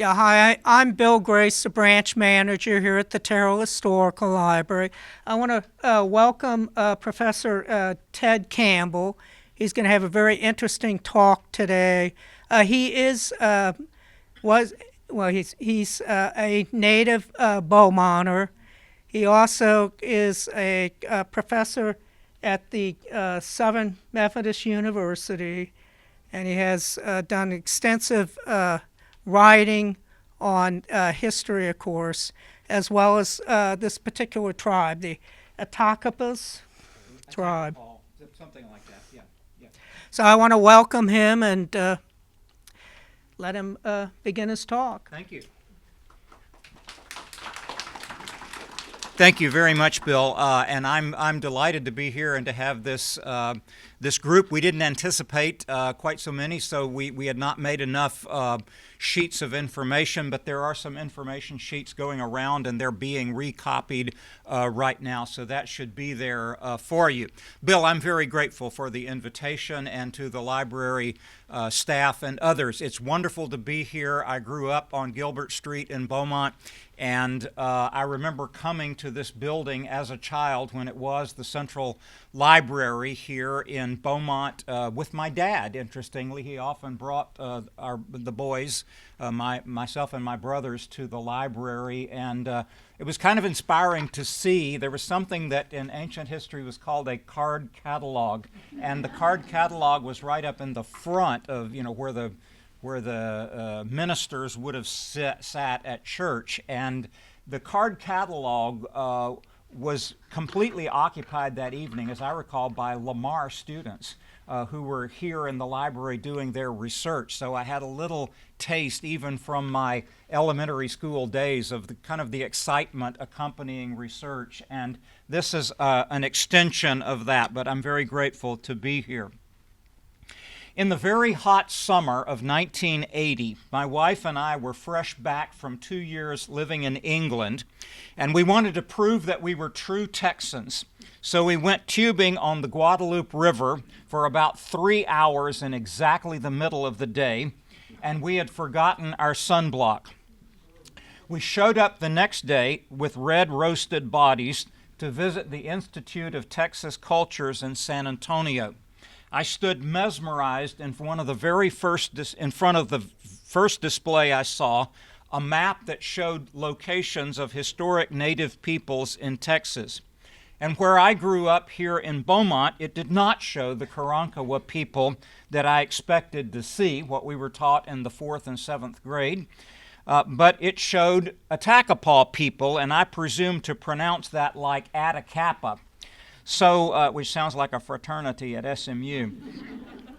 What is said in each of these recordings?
Yeah, hi, I'm Bill Grace, the branch manager here at the Tyrrell Historical Library. I want to welcome Professor Ted Campbell. He's going to have a very interesting talk today. He is was well, he's a native Beaumonter. He also is a professor at the Southern Methodist University, and he has done extensive writing on history, of course, as well as this particular tribe, the Attakapas tribe. Something like that, yeah. Yeah. So I want to welcome him and let him begin his talk. Thank you. Thank you very much, Bill. And I'm delighted to be here and to have this this group. We didn't anticipate quite so many, so we had not made enough sheets of information, but there are some information sheets going around and they're being recopied right now, so that should be there for you. Bill, I'm very grateful for the invitation and to the library staff and others. It's wonderful to be here. I grew up on Gilbert Street in Beaumont, and I remember coming to this building as a child when it was the Central Library here in Beaumont with my dad. Interestingly, he often brought the boys, myself and my brothers, to the library, and it was kind of inspiring to see. There was something that in ancient history was called a card catalog, and the card catalog was right up in the front of where the ministers would have sat at church, and the card catalog was completely occupied that evening, as I recall, by Lamar students who were here in the library doing their research. So I had a little taste, even from my elementary school days, of the kind of the excitement accompanying research, and this is an extension of that, but I'm very grateful to be here. In the very hot summer of 1980, my wife and I were fresh back from 2 years living in England, and we wanted to prove that we were true Texans. So we went tubing on the Guadalupe River for about 3 hours in exactly the middle of the day, and we had forgotten our sunblock. We showed up the next day with red roasted bodies to visit the Institute of Texas Cultures in San Antonio. I stood mesmerized in front of the first display I saw, a map that showed locations of historic native peoples in Texas. And where I grew up here in Beaumont, it did not show the Karankawa people that I expected to see, what we were taught in the 4th and 7th grade, but it showed Attakapaw people, and I presume to pronounce that like Atacapa. So, which sounds like a fraternity at SMU.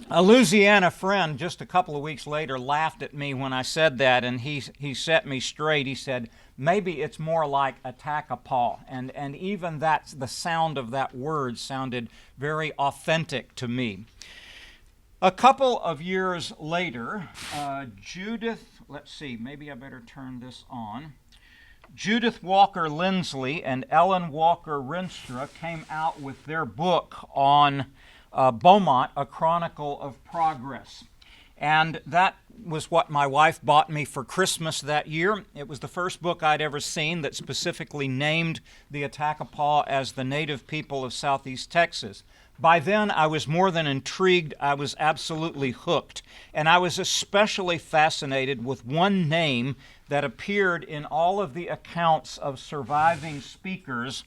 A Louisiana friend just a couple of weeks later laughed at me when I said that, and he set me straight. He said, maybe it's more like Attakapaw, and even the sound of that word sounded very authentic to me. A couple of years later, maybe I better turn this on. Judith Walker Lindsley and Ellen Walker Rinstra came out with their book on Beaumont, A Chronicle of Progress. And that was what my wife bought me for Christmas that year. It was the first book I'd ever seen that specifically named the Attakapaw as the native people of Southeast Texas. By then, I was more than intrigued. I was absolutely hooked. And I was especially fascinated with one name that appeared in all of the accounts of surviving speakers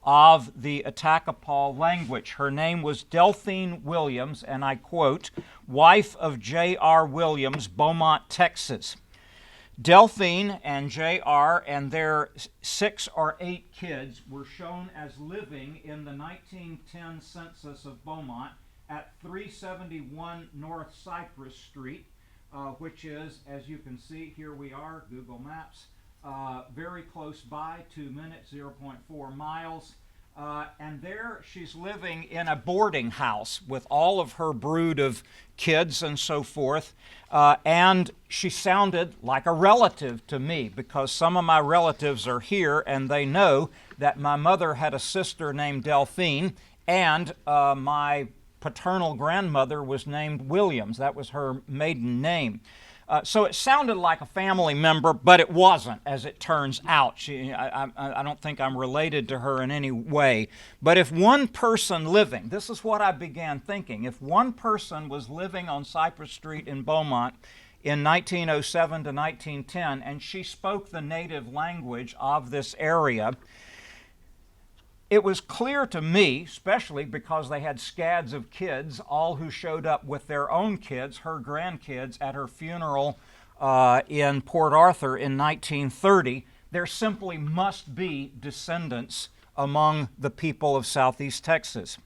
of the Attakapaw language. Her name was Delphine Williams, and I quote, wife of J.R. Williams, Beaumont, Texas. Delphine and J.R. and their 6 or 8 kids were shown as living in the 1910 census of Beaumont at 371 North Cypress Street, which is, as you can see, here we are, Google Maps, very close by, 2 minutes, 0.4 miles. And there she's living in a boarding house with all of her brood of kids and so forth. And she sounded like a relative to me because some of my relatives are here and they know that my mother had a sister named Delphine and my paternal grandmother was named Williams. That was her maiden name. So it sounded like a family member, but it wasn't, as it turns out. I don't think I'm related to her in any way. But if one person living, this is what I began thinking, if one person was living on Cypress Street in Beaumont in 1907 to 1910, and she spoke the native language of this area, it was clear to me, especially because they had scads of kids, all who showed up with their own kids, her grandkids, at her funeral in Port Arthur in 1930, there simply must be descendants among the people of Southeast Texas.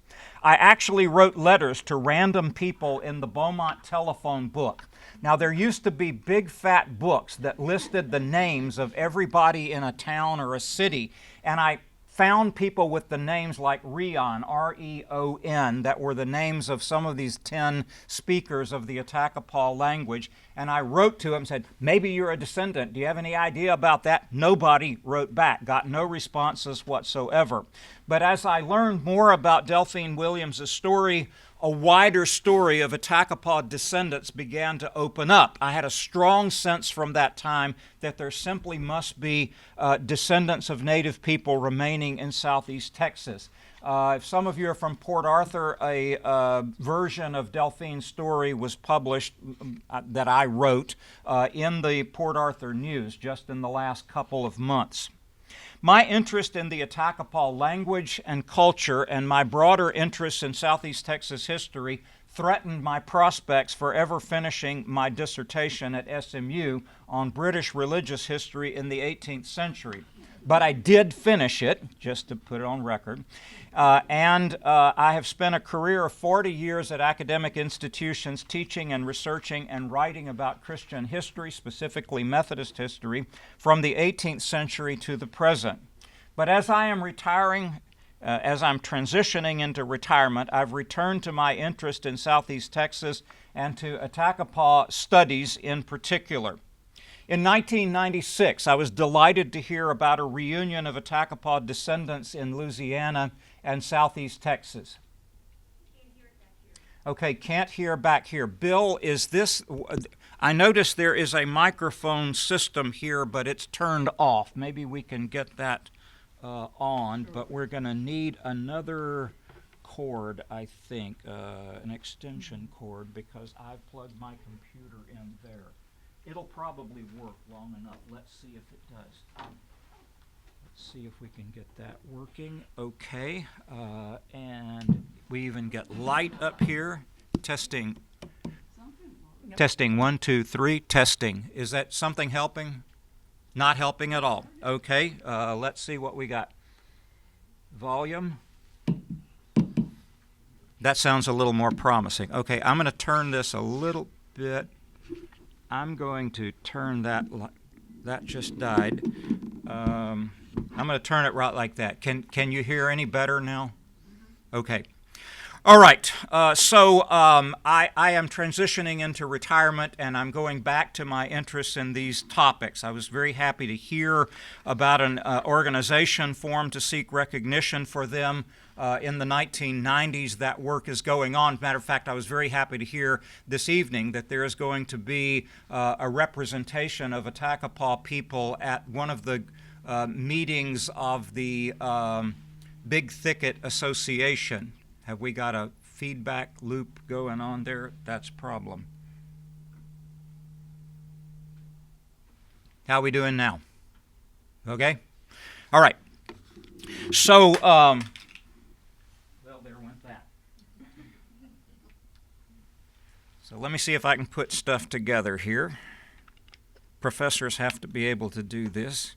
I actually wrote letters to random people in the Beaumont telephone book. Now, there used to be big fat books that listed the names of everybody in a town or a city, and I found people with the names like Reon, R-E-O-N, that were the names of some of these 10 speakers of the Attakapaw language, and I wrote to them and said, maybe you're a descendant. Do you have any idea about that? Nobody wrote back, got no responses whatsoever. But as I learned more about Delphine Williams' story, a wider story of Attakapaw descendants began to open up. I had a strong sense from that time that there simply must be descendants of Native people remaining in Southeast Texas. If some of you are from Port Arthur, a version of Delphine's story was published that I wrote in the Port Arthur News just in the last couple of months. My interest in the Attakapaw language and culture and my broader interest in Southeast Texas history threatened my prospects for ever finishing my dissertation at SMU on British religious history in the 18th century. But I did finish it, just to put it on record. And I have spent a career of 40 years at academic institutions teaching and researching and writing about Christian history, specifically Methodist history, from the 18th century to the present. But as I am retiring, as I'm transitioning into retirement, I've returned to my interest in Southeast Texas and to Attakapaw studies in particular. In 1996, I was delighted to hear about a reunion of Attakapaw descendants in Louisiana and Southeast Texas. Okay, can't hear back here. Bill, is this, I notice there is a microphone system here, but it's turned off. Maybe we can get that on, but we're going to need another cord, I think, an extension cord, because I've plugged my computer in there. It'll probably work long enough. Let's see if it does. Let's see if we can get that working. Okay, and we even get light up here. Testing. Testing, 1, 2, 3, testing. Is that something helping? Not helping at all. Okay, let's see what we got. Volume. That sounds a little more promising. Okay, I'm going to turn this a little bit. I'm going to turn that, that just died. I'm going to turn it right like that. Can you hear any better now? Okay. All right, so I am transitioning into retirement, and I'm going back to my interests in these topics. I was very happy to hear about an organization formed to seek recognition for them in the 1990s. That work is going on. As a matter of fact, I was very happy to hear this evening that there is going to be a representation of Attakapaw people at one of the meetings of the Big Thicket Association. Have we got a feedback loop going on there? That's a problem. How are we doing now? Okay? All right. So, well, there went that. So let me see if I can put stuff together here. Professors have to be able to do this.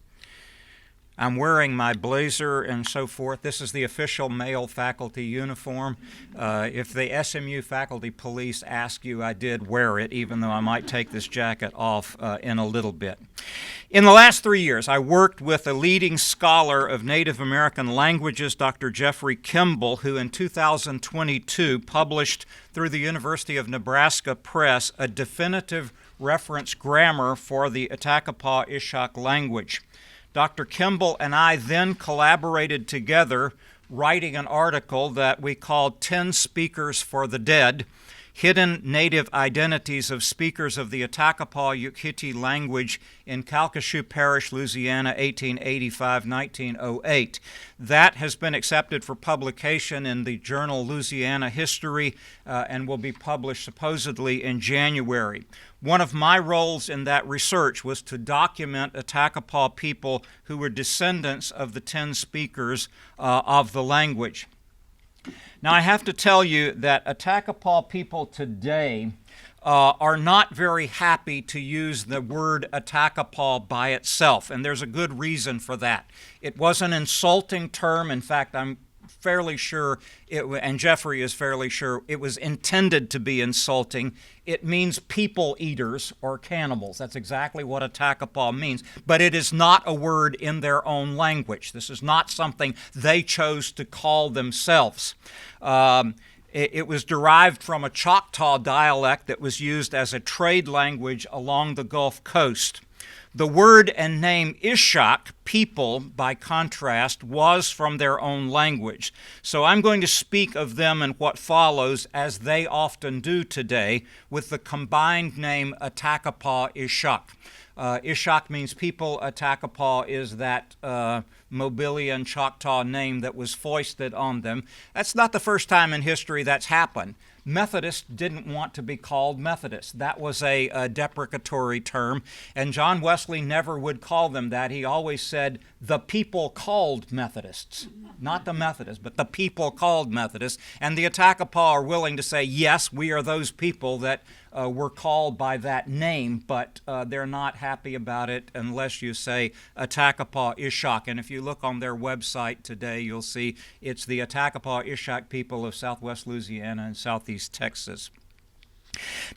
I'm wearing my blazer and so forth. This is the official male faculty uniform. If the SMU faculty police ask you, I did wear it, even though I might take this jacket off in a little bit. In the last 3 years, I worked with a leading scholar of Native American languages, Dr. Jeffrey Kimball, who in 2022 published through the University of Nebraska Press a definitive reference grammar for the Attakapaw-Ishak language. Dr. Kimball and I then collaborated together writing an article that we called 10 Speakers for the Dead. Hidden Native Identities of Speakers of the Attakapaw Yukhiti Language in Calcasieu Parish, Louisiana, 1885-1908. That has been accepted for publication in the journal Louisiana History and will be published supposedly in January. One of my roles in that research was to document Attakapaw people who were descendants of the 10 speakers of the language. Now, I have to tell you that Attakapaw people today are not very happy to use the word Attakapaw by itself, and there's a good reason for that. It was an insulting term. In fact, I'm fairly sure, and Jeffrey is fairly sure, it was intended to be insulting. It means people eaters or cannibals. That's exactly what Attakapaw means. But it is not a word in their own language. This is not something they chose to call themselves. It was derived from a Choctaw dialect that was used as a trade language along the Gulf Coast. The word and name Ishak, people, by contrast, was from their own language. So I'm going to speak of them in what follows, as they often do today, with the combined name Attakapaw Ishak. Ishak means people. Attakapaw is that Mobilian Choctaw name that was foisted on them. That's not the first time in history that's happened. Methodists didn't want to be called Methodists. That was a deprecatory term, and John Wesley never would call them that. He always said the people called Methodists, not the Methodists, but the people called Methodists. And the Attakapaw are willing to say, yes, we are those people that were called by that name, but they're not happy about it unless you say Attakapaw Ishak. And if you look on their website today, you'll see it's the Attakapaw Ishak people of southwest Louisiana and southeast Texas.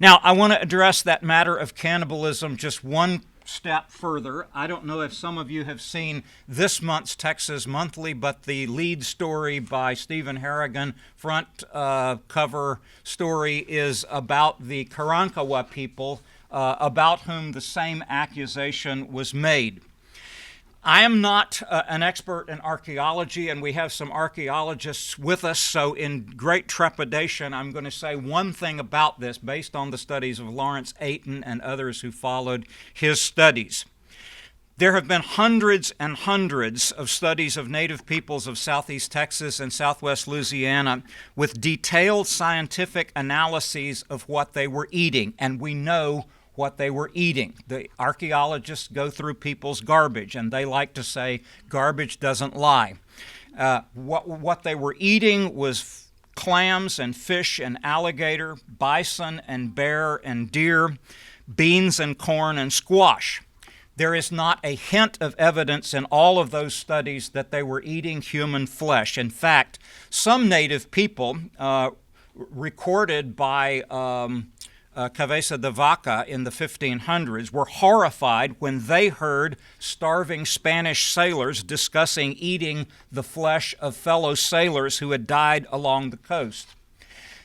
Now, I want to address that matter of cannibalism just one step further. I don't know if some of you have seen this month's Texas Monthly, but the lead story by Stephen Harrigan, front cover story, is about the Karankawa people about whom the same accusation was made. I am not an expert in archaeology, and we have some archaeologists with us, so in great trepidation, I'm going to say one thing about this based on the studies of Lawrence Ayton and others who followed his studies. There have been hundreds and hundreds of studies of native peoples of southeast Texas and southwest Louisiana with detailed scientific analyses of what they were eating, and we know what they were eating. The archaeologists go through people's garbage, and they like to say garbage doesn't lie. What they were eating was clams and fish and alligator, bison and bear and deer, beans and corn and squash. There is not a hint of evidence in all of those studies that they were eating human flesh. In fact, some native people recorded by Cabeza de Vaca in the 1500s were horrified when they heard starving Spanish sailors discussing eating the flesh of fellow sailors who had died along the coast.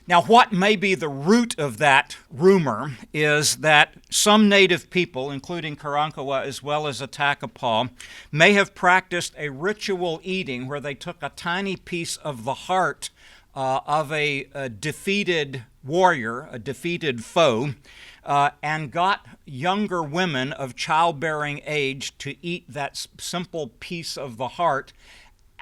Now, what may be the root of that rumor is that some native people, including Karankawa as well as Attakapaw, may have practiced a ritual eating where they took a tiny piece of the heart of a defeated warrior, a defeated foe, and got younger women of childbearing age to eat that simple piece of the heart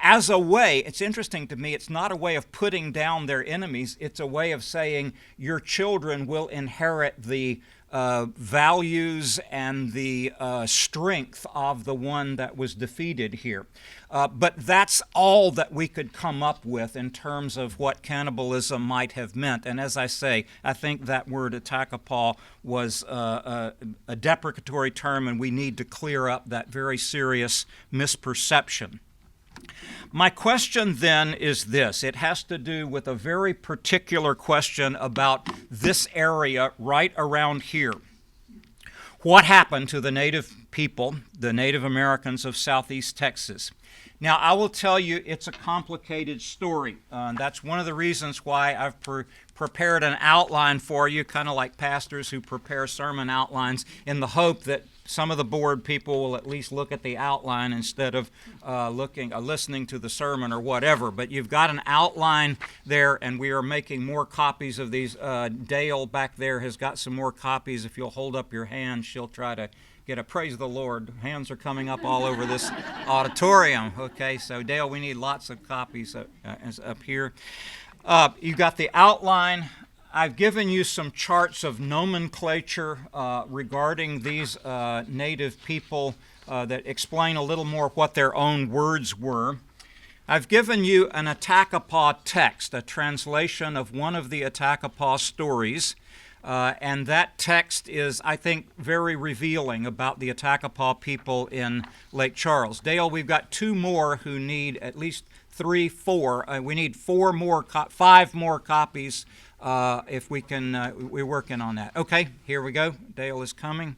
as a way. It's interesting to me, it's not a way of putting down their enemies, it's a way of saying your children will inherit the values and the strength of the one that was defeated here. But that's all that we could come up with in terms of what cannibalism might have meant. And as I say, I think that word Attakapaw was a deprecatory term, and we need to clear up that very serious misperception. My question then is this. It has to do with a very particular question about this area right around here. What happened to the native people, the Native Americans of southeast Texas? Now, I will tell you, it's a complicated story. That's one of the reasons why I've prepared an outline for you, kind of like pastors who prepare sermon outlines, in the hope that some of the board people will at least look at the outline instead of listening to the sermon or whatever. But you've got an outline there, and we are making more copies of these. Dale back there has got some more copies. If you'll hold up your hand, she'll try to get a praise the Lord. Hands are coming up all over this auditorium. Okay, so Dale, we need lots of copies up here. You got the outline. I've given you some charts of nomenclature regarding these native people that explain a little more what their own words were. I've given you an Attakapaw text, a translation of one of the Attakapaw stories. And that text is, I think, very revealing about the Attakapaw people in Lake Charles. Dale, we've got two more who need at least 3, 4. We need 5 more copies if we can. We're working on that. Okay, here we go. Dale is coming.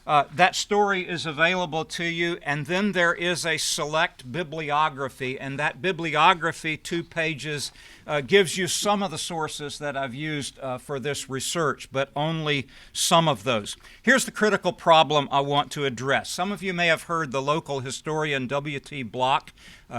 That story is available to you, and then there is a select bibliography, and that bibliography, 2 pages, gives you some of the sources that I've used for this research, but only some of those. Here's the critical problem I want to address. Some of you may have heard the local historian W.T. Block.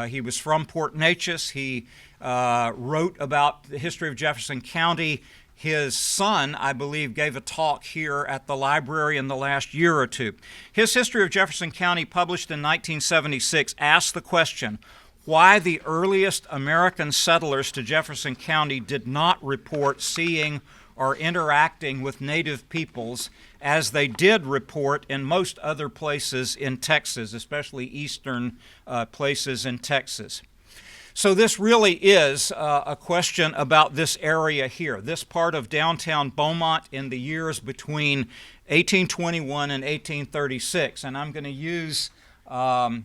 He was from Port Neches. He wrote about the history of Jefferson County. His son, I believe, gave a talk here at the library in the last year or two. His History of Jefferson County, published in 1976, asked the question why the earliest American settlers to Jefferson County did not report seeing or interacting with native peoples as they did report in most other places in Texas, especially eastern places in Texas. So this really is a question about this area here, this part of downtown Beaumont in the years between 1821 and 1836. And I'm going to use Noah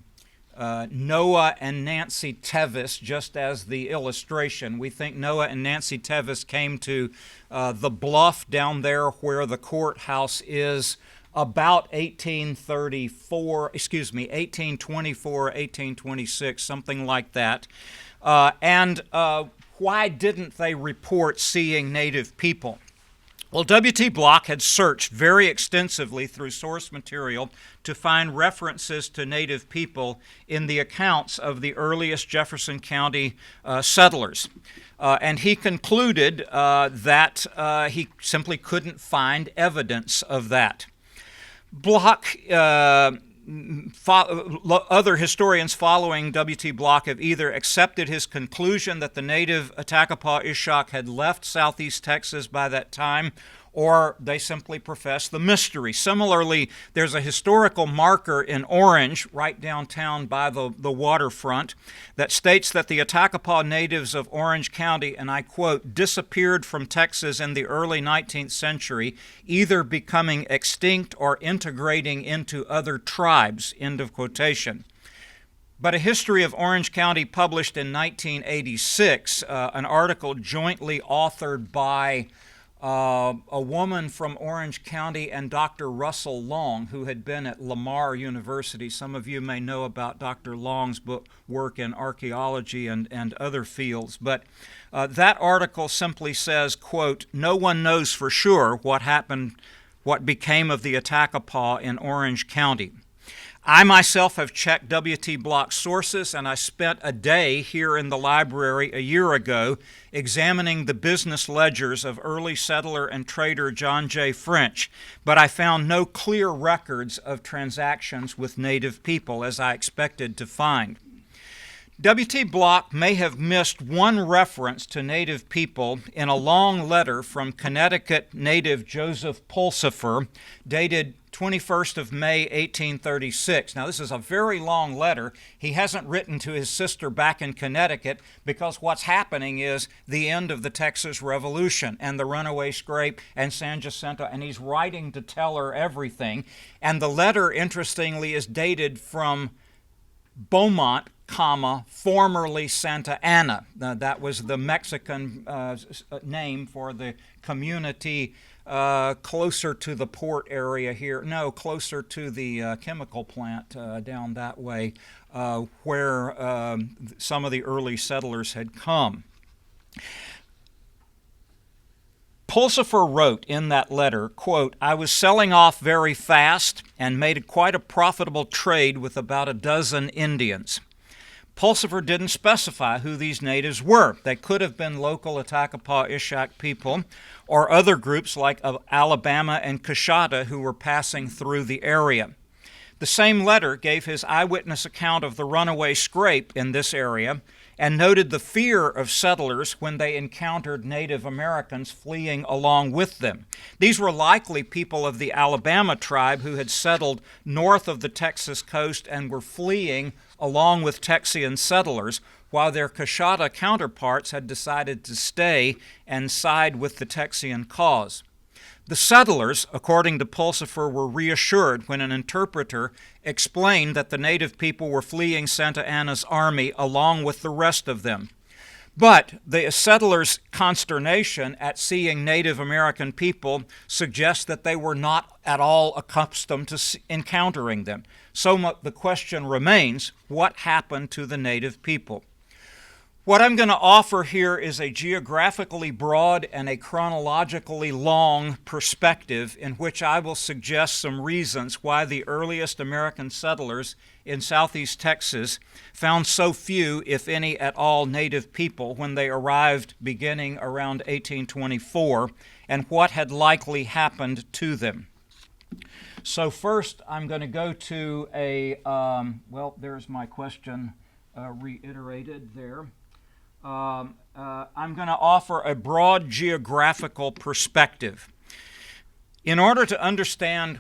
and Nancy Tevis just as the illustration. We think Noah and Nancy Tevis came to the bluff down there where the courthouse is about 1824, 1826, something like that. Why didn't they report seeing native people? Well, W.T. Block had searched very extensively through source material to find references to native people in the accounts of the earliest Jefferson County settlers. And he concluded that he simply couldn't find evidence of that. Block, other historians following W.T. Block have either accepted his conclusion that the native Attakapaw Ishak had left southeast Texas by that time, or they simply profess the mystery. Similarly, there's a historical marker in Orange, right downtown by the waterfront, that states that the Attakapaw natives of Orange County, and I quote, disappeared from Texas in the early 19th century, either becoming extinct or integrating into other tribes, end of quotation. But a history of Orange County published in 1986, an article jointly authored by a woman from Orange County and Dr. Russell Long, who had been at Lamar University. Some of you may know about Dr. Long's work in archaeology and other fields. But that article simply says, quote, no one knows for sure what became of the Attakapaw in Orange County. I myself have checked W.T. Block's sources, and I spent a day here in the library a year ago examining the business ledgers of early settler and trader John J. French, but I found no clear records of transactions with native people, as I expected to find. W.T. Block may have missed one reference to native people in a long letter from Connecticut native Joseph Pulsifer, dated 21st of May, 1836. Now, this is a very long letter. He hasn't written to his sister back in Connecticut because what's happening is the end of the Texas Revolution and the runaway scrape and San Jacinto, and he's writing to tell her everything. And the letter, interestingly, is dated from Beaumont, comma, formerly Santa Ana. That was the Mexican name for the community closer to the port area here. No, closer to the chemical plant down that way where some of the early settlers had come. Pulsifer wrote in that letter, quote, "I was selling off very fast and made quite a profitable trade with about a dozen Indians." Pulsifer didn't specify who these natives were. They could have been local Attakapaw Ishak people or other groups like Alabama and Coshada who were passing through the area. The same letter gave his eyewitness account of the runaway scrape in this area and noted the fear of settlers when they encountered Native Americans fleeing along with them. These were likely people of the Alabama tribe who had settled north of the Texas coast and were fleeing along with Texian settlers, while their Coshada counterparts had decided to stay and side with the Texian cause. The settlers, according to Pulsifer, were reassured when an interpreter explained that the native people were fleeing Santa Anna's army along with the rest of them. But the settlers' consternation at seeing Native American people suggests that they were not at all accustomed to encountering them. So the question remains, what happened to the native people? What I'm going to offer here is a geographically broad and a chronologically long perspective in which I will suggest some reasons why the earliest American settlers in southeast Texas found so few, if any at all, native people when they arrived beginning around 1824, and what had likely happened to them. So first, I'm going to go to there's my question reiterated there. I'm going to offer a broad geographical perspective. In order to understand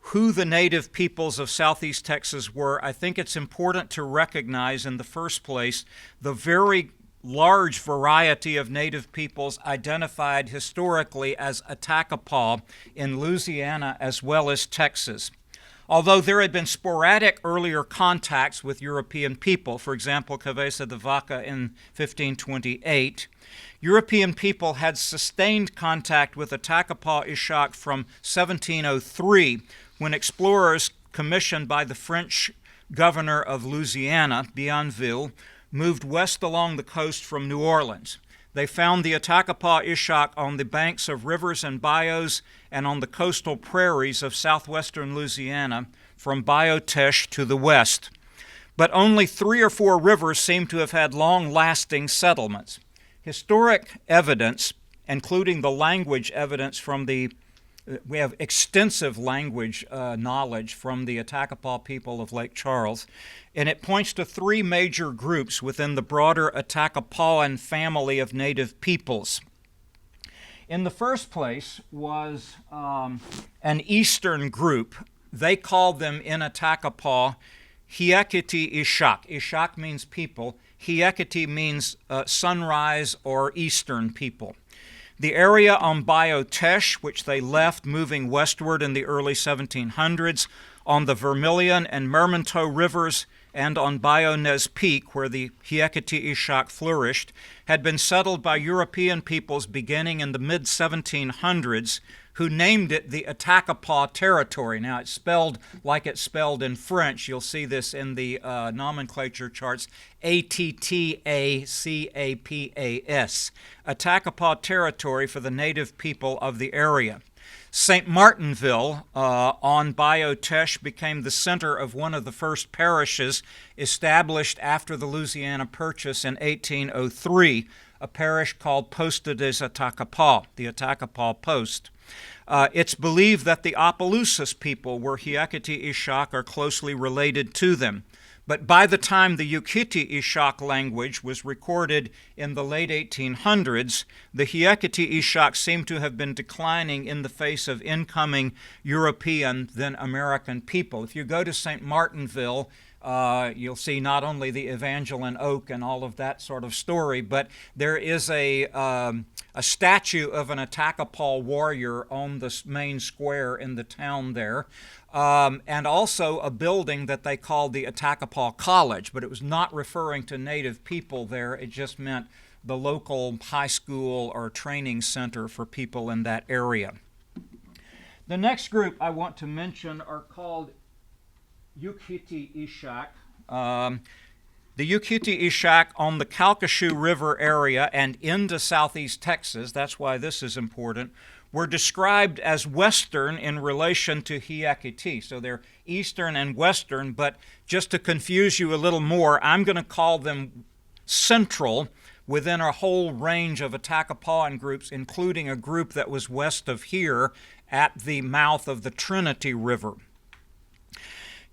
who the native peoples of southeast Texas were, I think it's important to recognize in the first place the very large variety of native peoples identified historically as Attakapaw in Louisiana as well as Texas. Although there had been sporadic earlier contacts with European people, for example, Cabeza de Vaca in 1528, European people had sustained contact with Attakapaw Ishak from 1703 when explorers commissioned by the French governor of Louisiana, Bienville, moved west along the coast from New Orleans. They found the Attakapaw Ishak on the banks of rivers and bayous and on the coastal prairies of southwestern Louisiana from Bayou Teche to the west. But only 3 or 4 rivers seem to have had long-lasting settlements. Historic evidence, including the language evidence from we have extensive language knowledge from the Attakapaw people of Lake Charles, and it points to 3 major groups within the broader Attakapawan family of native peoples. In the first place was an eastern group. They called them in Attakapaw Hiekiti Ishak. Ishak means people. Hiekiti means sunrise or eastern people. The area on Bayou Teche, which they left moving westward in the early 1700s, on the Vermilion and Mermentau rivers, and on Bayou Nez Peak, where the Hiekiti Ishak flourished, had been settled by European peoples beginning in the mid-1700s, who named it the Attakapaw Territory. Now, it's spelled like it's spelled in French. You'll see this in the nomenclature charts, Attakapas, Attakapaw Territory for the native people of the area. St. Martinville on Bayou Teche became the center of one of the first parishes established after the Louisiana Purchase in 1803, a parish called Posta des Attakapaw, the Attakapaw Post. It's believed that the Opelousas people were Hiekiti Ishak or closely related to them. But by the time the Yukiti Ishak language was recorded in the late 1800s, the Hiekiti Ishak seemed to have been declining in the face of incoming European, then American people. If you go to St. Martinville, you'll see not only the Evangeline Oak and all of that sort of story, but there is a statue of an Attakapaw warrior on the main square in the town there, and also a building that they called the Attakapaw College, but it was not referring to native people there. It just meant the local high school or training center for people in that area. The next group I want to mention are called Yukhiti Ishak. The Yukhiti Ishak on the Calcasieu River area and into southeast Texas, that's why this is important, were described as Western in relation to Hiakiti. So they're Eastern and Western, but just to confuse you a little more, I'm going to call them Central within a whole range of Attakapawan groups, including a group that was west of here at the mouth of the Trinity River.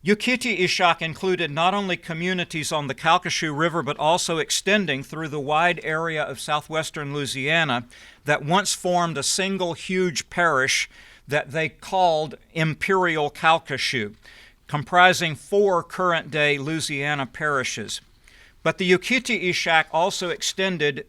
Yukhiti Ishak included not only communities on the Calcasieu River, but also extending through the wide area of southwestern Louisiana that once formed a single huge parish that they called Imperial Calcasieu, comprising 4 current-day Louisiana parishes. But the Yukhiti Ishak also extended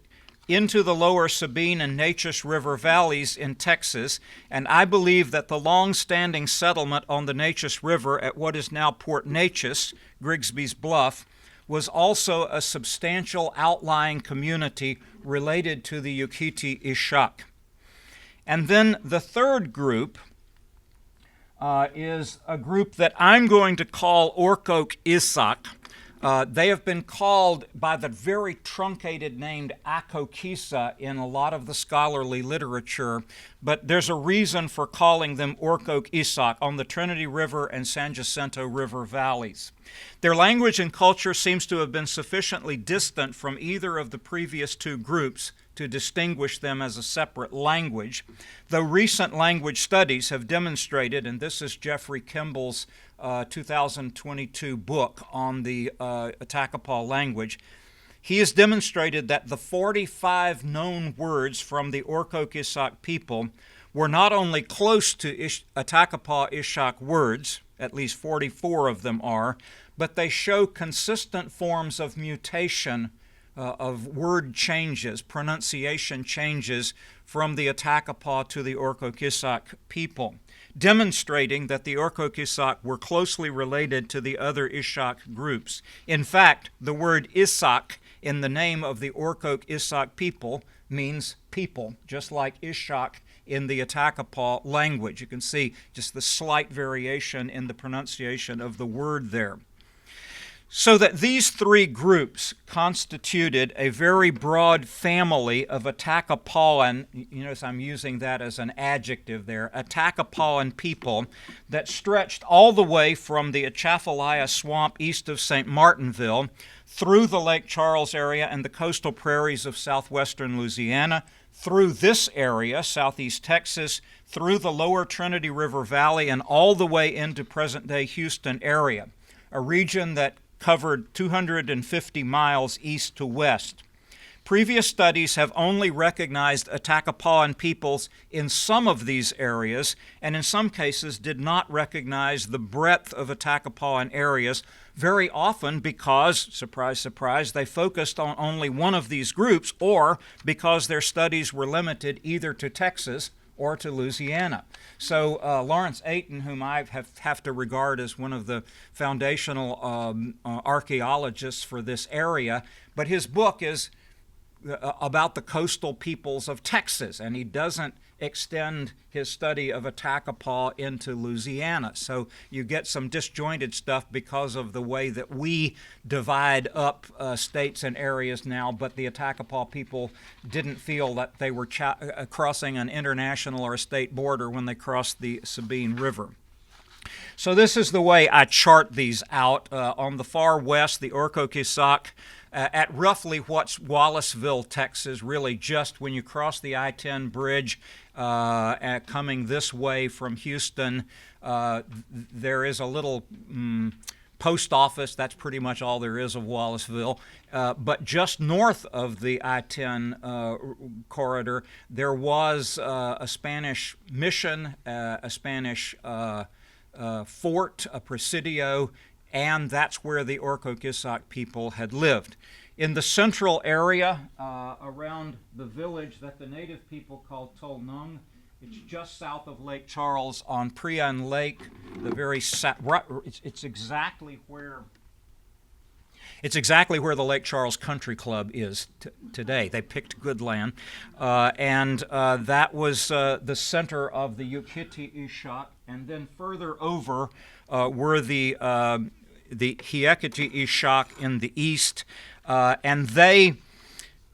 into the lower Sabine and Neches River valleys in Texas, and I believe that the long-standing settlement on the Neches River at what is now Port Neches, Grigsby's Bluff, was also a substantial outlying community related to the Yukhiti Ishak. And then the third group is a group that I'm going to call Orcoke Ishak. They have been called by the very truncated name Akokisa in a lot of the scholarly literature, but there's a reason for calling them Orcoke Ishak on the Trinity River and San Jacinto River valleys. Their language and culture seems to have been sufficiently distant from either of the previous 2 groups to distinguish them as a separate language, though recent language studies have demonstrated, and this is Jeffrey Kimball's 2022 book on the Attakapaw language, he has demonstrated that the 45 known words from the Orcoke Ishak people were not only close to Attakapaw Ishak words, at least 44 of them are, but they show consistent forms of mutation of word changes, pronunciation changes from the Attakapaw to the Orcoke Ishak people, demonstrating that the Orcoke Ishak were closely related to the other Ishak groups. In fact, the word Ishak in the name of the Orcoke Ishak people means people, just like Ishak in the Attakapaw language. You can see just the slight variation in the pronunciation of the word there. So that these 3 groups constituted a very broad family of Attakapawan, you notice I'm using that as an adjective there, Attakapawan people that stretched all the way from the Atchafalaya Swamp east of St. Martinville through the Lake Charles area and the coastal prairies of southwestern Louisiana, through this area, southeast Texas, through the lower Trinity River Valley, and all the way into present-day Houston area, a region that covered 250 miles east to west. Previous studies have only recognized Attakapawan peoples in some of these areas, and in some cases did not recognize the breadth of Attakapawan areas, very often because, surprise, surprise, they focused on only one of these groups, or because their studies were limited either to Texas or to Louisiana. So Lawrence Ayton, whom I have to regard as one of the foundational archaeologists for this area, but his book is about the coastal peoples of Texas, and he doesn't extend his study of Attakapaw into Louisiana. So you get some disjointed stuff because of the way that we divide up states and areas now, but the Attakapaw people didn't feel that they were crossing an international or a state border when they crossed the Sabine River. So this is the way I chart these out. On the far west, the Orcoke Ishak, at roughly what's Wallaceville, Texas, really just when you cross the I-10 bridge coming this way from Houston, there is a little post office. That's pretty much all there is of Wallaceville. But just north of the I-10 corridor, there was a Spanish mission, a Spanish fort, a presidio, and that's where the Orcoquissac people had lived. In the central area around the village that the native people called Tolnung, it's just south of Lake Charles on Prian Lake. It's exactly where the Lake Charles Country Club is today. They picked good land, and that was the center of the Yuquiti-Ishak, and then further over were the Hiekiti-Ishak in the east, and they,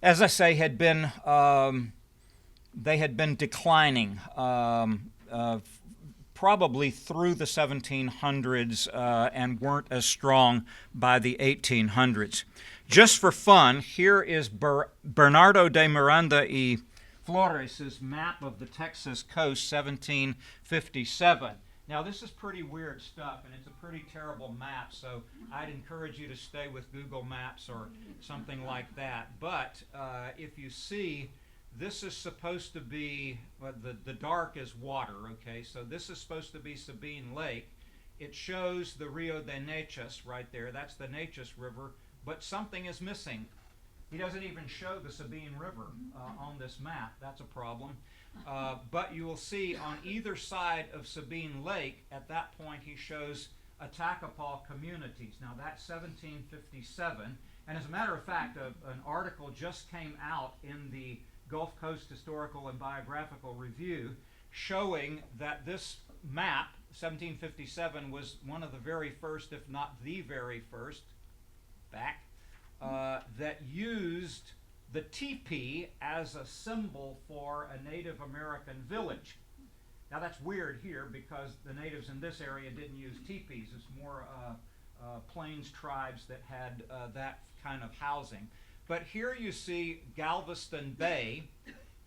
as I say, had been declining probably through the 1700s and weren't as strong by the 1800s. Just for fun, here is Bernardo de Miranda y Flores' map of the Texas coast, 1757. Now, this is pretty weird stuff, and it's a pretty terrible map, so I'd encourage you to stay with Google Maps or something like that. But if you see, this is supposed to be, the dark is water, okay? So this is supposed to be Sabine Lake. It shows the Rio de Neches right there. That's the Neches River, but something is missing. He doesn't even show the Sabine River on this map. That's a problem. But you will see on either side of Sabine Lake, at that point he shows Attakapaw communities. Now that's 1757, and as a matter of fact, an article just came out in the Gulf Coast Historical and Biographical Review showing that this map, 1757, was one of the very first, if not the very first, that used the teepee as a symbol for a Native American village. Now that's weird here because the natives in this area didn't use teepees. It's more plains tribes that had that kind of housing. But here you see Galveston Bay.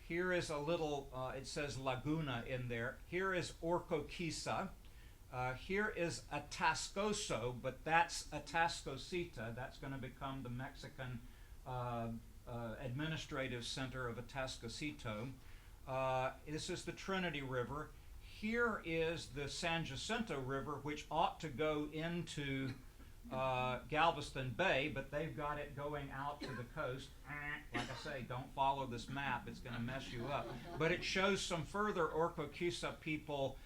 Here is a little, it says Laguna in there. Here is Orcoquissa. Here is Atascoso, but that's Atascocita. That's going to become the Mexican administrative center of Atascocito. This is the Trinity River. Here is the San Jacinto River, which ought to go into Galveston Bay, but they've got it going out to the coast. Like I say, don't follow this map, it's going to mess you up. But it shows some further Orcoquissa people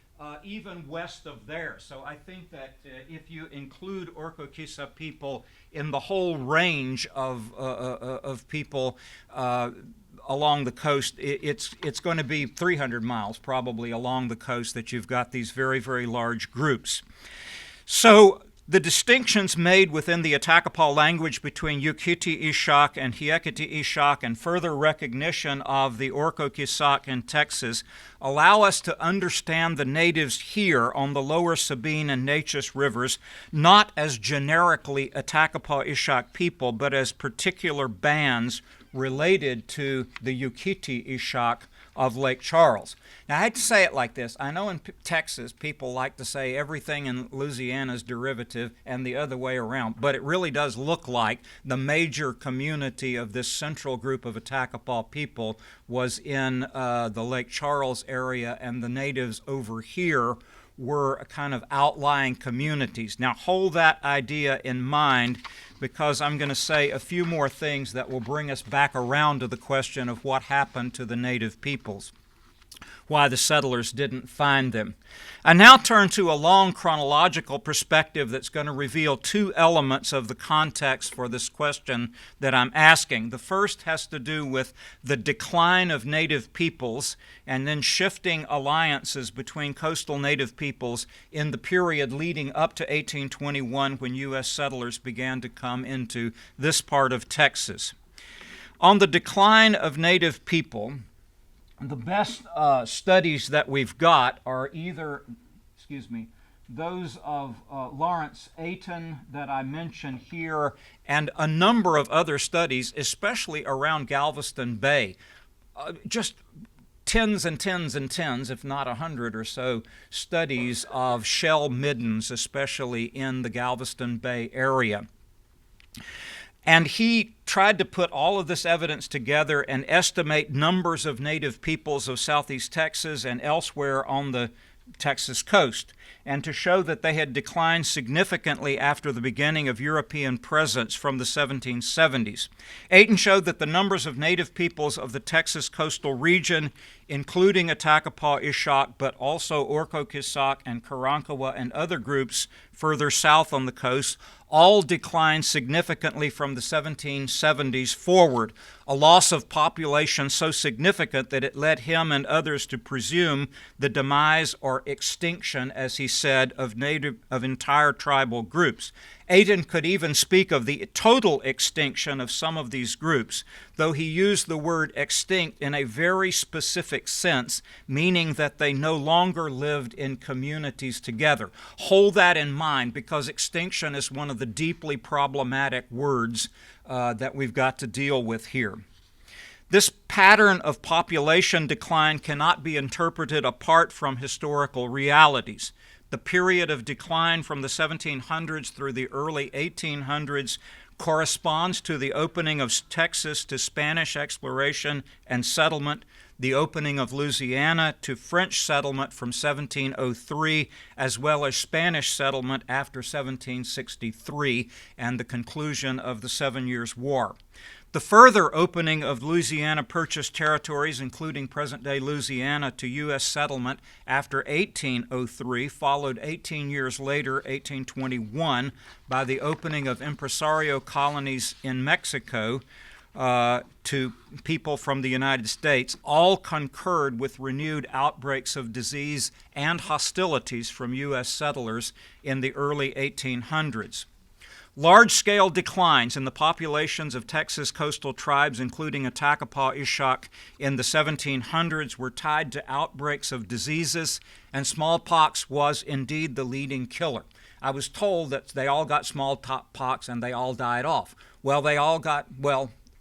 even west of there. So I think that if you include Orcoquissa people in the whole range of people along the coast, it's going to be 300 miles probably along the coast that you've got these very, very large groups. So the distinctions made within the Attakapaw language between Yuquiti-Ishak and Hiekiti-Ishak and further recognition of the Orcoquissac in Texas allow us to understand the natives here on the lower Sabine and Neches rivers not as generically Attakapaw-Ishak people, but as particular bands related to the Yuquiti-Ishak of Lake Charles. Now, I hate to say it like this. I know in Texas people like to say everything in Louisiana is derivative and the other way around, but it really does look like the major community of this central group of Attakapaw people was in the Lake Charles area, and the natives over here were kind of outlying communities. Now, hold that idea in mind because I'm going to say a few more things that will bring us back around to the question of what happened to the native peoples, why the settlers didn't find them. I now turn to a long chronological perspective that's going to reveal two elements of the context for this question that I'm asking. The first has to do with the decline of native peoples and then shifting alliances between coastal native peoples in the period leading up to 1821 when U.S. settlers began to come into this part of Texas. On the decline of native people, the best studies that we've got are either, those of Lawrence Ayton that I mentioned here, and a number of other studies, especially around Galveston Bay. Just tens and tens and tens, if not 100 or so, studies of shell middens, especially in the Galveston Bay area. And he tried to put all of this evidence together and estimate numbers of native peoples of southeast Texas and elsewhere on the Texas coast. and to show that they had declined significantly after the beginning of European presence from the 1770s. Ayton showed that the numbers of native peoples of the Texas coastal region, including Attakapaw-Ishak, but also Orcoquissac and Karankawa and other groups further south on the coast, all declined significantly from the 1770s forward, a loss of population so significant that it led him and others to presume the demise or extinction, as he said, of entire tribal groups. Ayton could even speak of the total extinction of some of these groups, though he used the word extinct in a very specific sense, meaning that they no longer lived in communities together. Hold that in mind, because extinction is one of the deeply problematic words that we've got to deal with here. This pattern of population decline cannot be interpreted apart from historical realities. The period of decline from the 1700s through the early 1800s corresponds to the opening of Texas to Spanish exploration and settlement, the opening of Louisiana to French settlement from 1703, as well as Spanish settlement after 1763, and the conclusion of the 7 Years' War. The further opening of Louisiana Purchase territories, including present-day Louisiana, to U.S. settlement after 1803, followed 18 years later, 1821, by the opening of impresario colonies in Mexico to people from the United States, all concurred with renewed outbreaks of disease and hostilities from U.S. settlers in the early 1800s. Large-scale declines in the populations of Texas coastal tribes, including Attakapaw-Ishak in the 1700s, were tied to outbreaks of diseases, and smallpox was indeed the leading killer. I was told that they all got smallpox and they all died off. Well,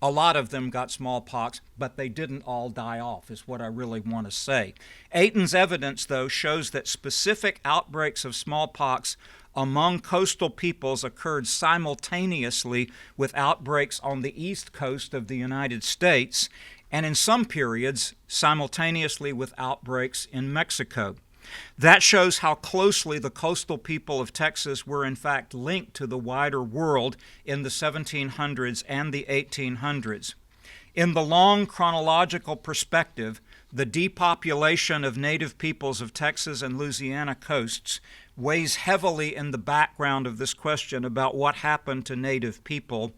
a lot of them got smallpox, but they didn't all die off, is what I really want to say. Ayton's evidence, though, shows that specific outbreaks of smallpox among coastal peoples occurred simultaneously with outbreaks on the east coast of the United States, and in some periods simultaneously with outbreaks in Mexico. That shows how closely the coastal people of Texas were in fact linked to the wider world in the 1700s and the 1800s. In the long chronological perspective, the depopulation of native peoples of Texas and Louisiana coasts weighs heavily in the background of this question about what happened to native people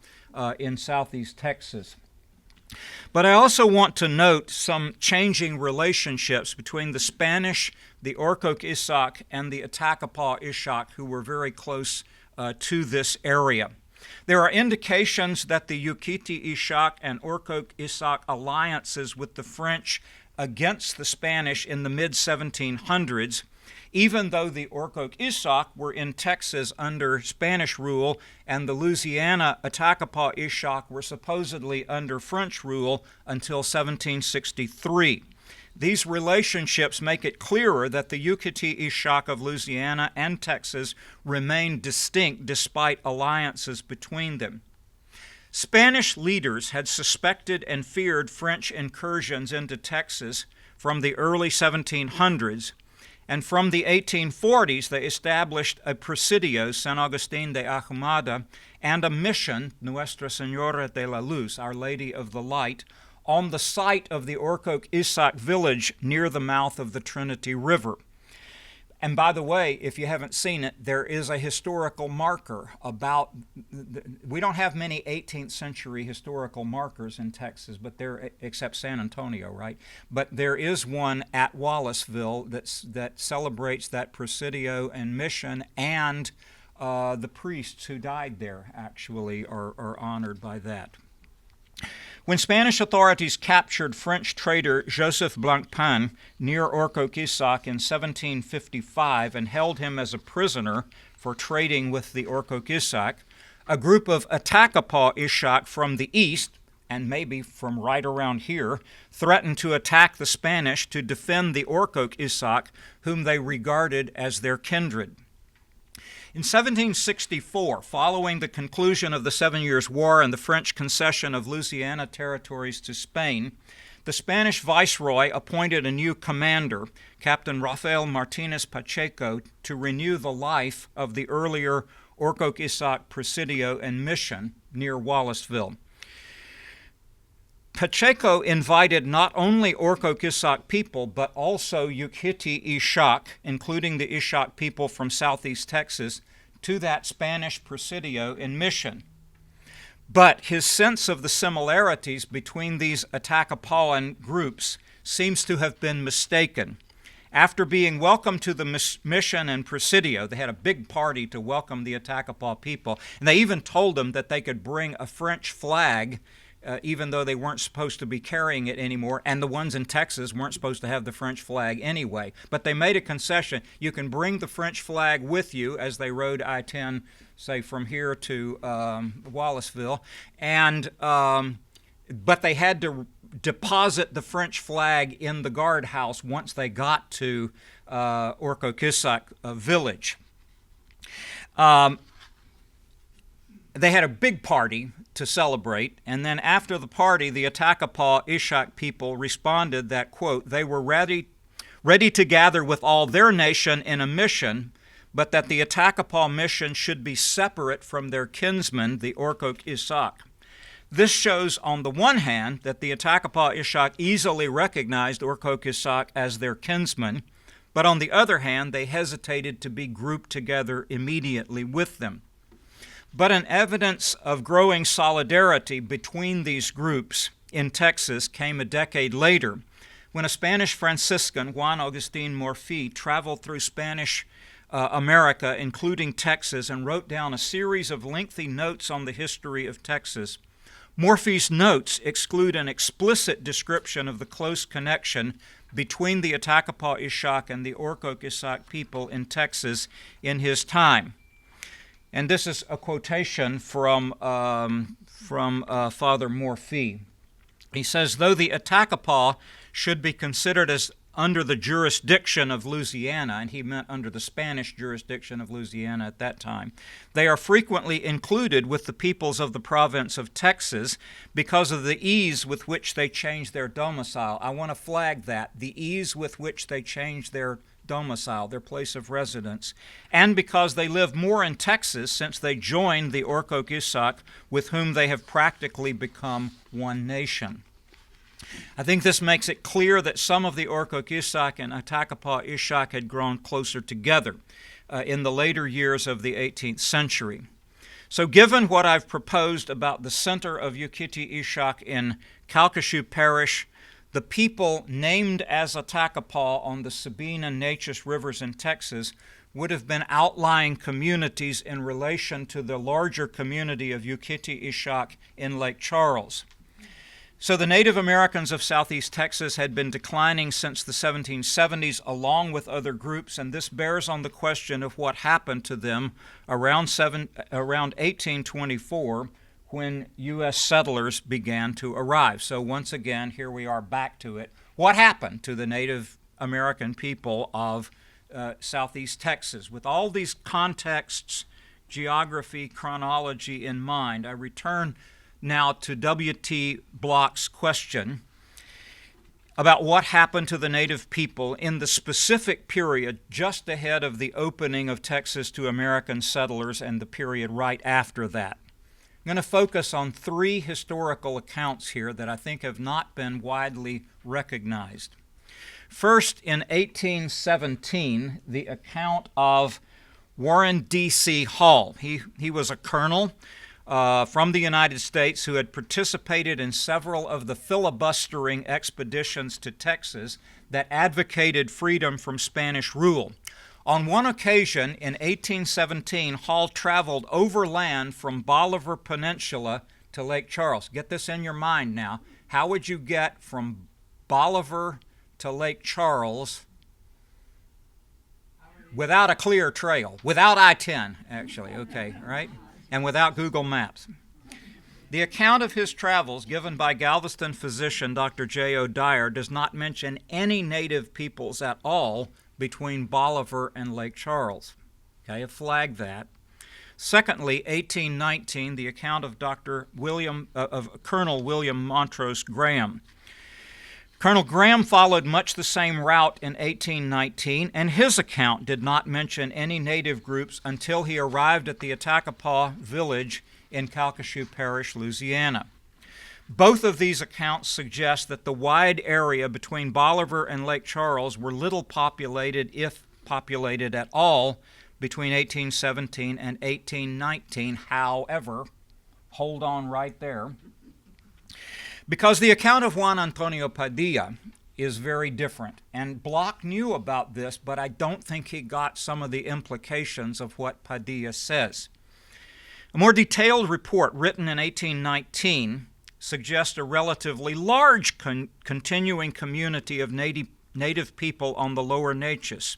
in southeast Texas. But I also want to note some changing relationships between the Spanish, the Orcoquissac, and the Attakapaw-Ishak, who were very close to this area. There are indications that the Yuciti-Ishak and Orcoquissac alliances with the French against the Spanish in the mid-1700s, even though the Orcoquissac were in Texas under Spanish rule and the Louisiana Attakapaw-Ishak were supposedly under French rule until 1763. These relationships make it clearer that the Yucati-Ishak of Louisiana and Texas remained distinct despite alliances between them. Spanish leaders had suspected and feared French incursions into Texas from the early 1700s, and from the 1840s they established a presidio, San Agustin de Ahumada, and a mission, Nuestra Señora de la Luz, Our Lady of the Light, on the site of the Orcoquissac village near the mouth of the Trinity River. And by the way, if you haven't seen it, there is a historical marker about, we don't have many 18th century historical markers in Texas, but there, except San Antonio, right? But there is one at Wallaceville that celebrates that presidio and mission, and the priests who died there actually are honored by that. When Spanish authorities captured French trader Joseph Blancpain near Orcoquissac in 1755 and held him as a prisoner for trading with the Orcoquissac, a group of Attakapaw-Ishak from the east, and maybe from right around here, threatened to attack the Spanish to defend the Orcoquissac, whom they regarded as their kindred. In 1764, following the conclusion of the 7 Years' War and the French concession of Louisiana territories to Spain, The Spanish viceroy appointed a new commander, Captain Rafael Martinez Pacheco, to renew the life of the earlier Orcoq-Isaac Presidio and mission near Wallaceville. Pacheco invited not only Orcoq-Isaac people, but also Yucquiti-Ixoc, including the Ixoc people from southeast Texas, to that Spanish Presidio and mission. But his sense of the similarities between these Atacapawan groups seems to have been mistaken. After being welcomed to the mission and Presidio, they had a big party to welcome the Atacapaw people, and they even told them that they could bring a French flag even though they weren't supposed to be carrying it anymore, and the ones in Texas weren't supposed to have the French flag anyway. But they made a concession. You can bring the French flag with you as they rode I-10, say, from here to Wallaceville, and but they had to deposit the French flag in the guardhouse once they got to Orcoq-Isaac village. They had a big party to celebrate, and then after the party, the Atacapaw Ixoc people responded that, quote, they were ready to gather with all their nation in a mission, but that the Atacapaw mission should be separate from their kinsmen, the Orcoq-Isaac. This shows, on the one hand, that the Atacapaw Ixoc easily recognized Orcoq-Isaac as their kinsmen, but on the other hand, they hesitated to be grouped together immediately with them. But an evidence of growing solidarity between these groups in Texas came a decade later when a Spanish Franciscan, Juan Agustin Morfi, traveled through Spanish America, including Texas, and wrote down a series of lengthy notes on the history of Texas. Morfi's notes exclude an explicit description of the close connection between the Atacapaw Ixoc and the Orcoq-Isaac people in Texas in his time. And this is a quotation from Father Morfi. He says, though the Atacapaw should be considered as under the jurisdiction of Louisiana, and he meant under the Spanish jurisdiction of Louisiana at that time, they are frequently included with the peoples of the province of Texas because of the ease with which they change their domicile. I want to flag that, the ease with which they change their domicile, their place of residence, and because they live more in Texas since they joined the Orcoq-Isaac, with whom they have practically become one nation. I think this makes it clear that some of the Orcoq-Isaac and Atacapaw Ixoc had grown closer together in the later years of the 18th century. So given what I've proposed about the center of Yucquiti-Ixoc in Calcasieu Parish, the people named as Atacapaw on the Sabine and Neches rivers in Texas would have been outlying communities in relation to the larger community of Yucquiti-Ixoc in Lake Charles. So the Native Americans of southeast Texas had been declining since the 1770s along with other groups, and this bears on the question of what happened to them around 1824 when U.S. settlers began to arrive. So once again, here we are back to it. What happened to the Native American people of southeast Texas? With all these contexts, geography, chronology in mind, I return now to W.T. Block's question about what happened to the native people in the specific period just ahead of the opening of Texas to American settlers and the period right after that. I'm going to focus on three historical accounts here that I think have not been widely recognized. First, in 1817, the account of Warren D.C. Hall. He was a colonel from the United States who had participated in several of the filibustering expeditions to Texas that advocated freedom from Spanish rule. On one occasion in 1817, Hall traveled overland from Bolivar Peninsula to Lake Charles. Get this in your mind now. How would you get from Bolivar to Lake Charles without a clear trail, without I-10, actually, okay, right? And without Google Maps? The account of his travels given by Galveston physician Dr. J.O. Dyer does not mention any native peoples at all between Bolivar and Lake Charles. Okay, I flagged that. Secondly, 1819, the account of Colonel William Montrose Graham. Colonel Graham followed much the same route in 1819, and his account did not mention any native groups until he arrived at the Attakapaw village in Calcasieu Parish, Louisiana. Both of these accounts suggest that the wide area between Bolivar and Lake Charles were little populated, if populated at all, between 1817 and 1819. However, hold on right there, because the account of Juan Antonio Padilla is very different. And Bloch knew about this, but I don't think he got some of the implications of what Padilla says. A more detailed report written in 1819 suggests a relatively large continuing community of native people on the lower Neches.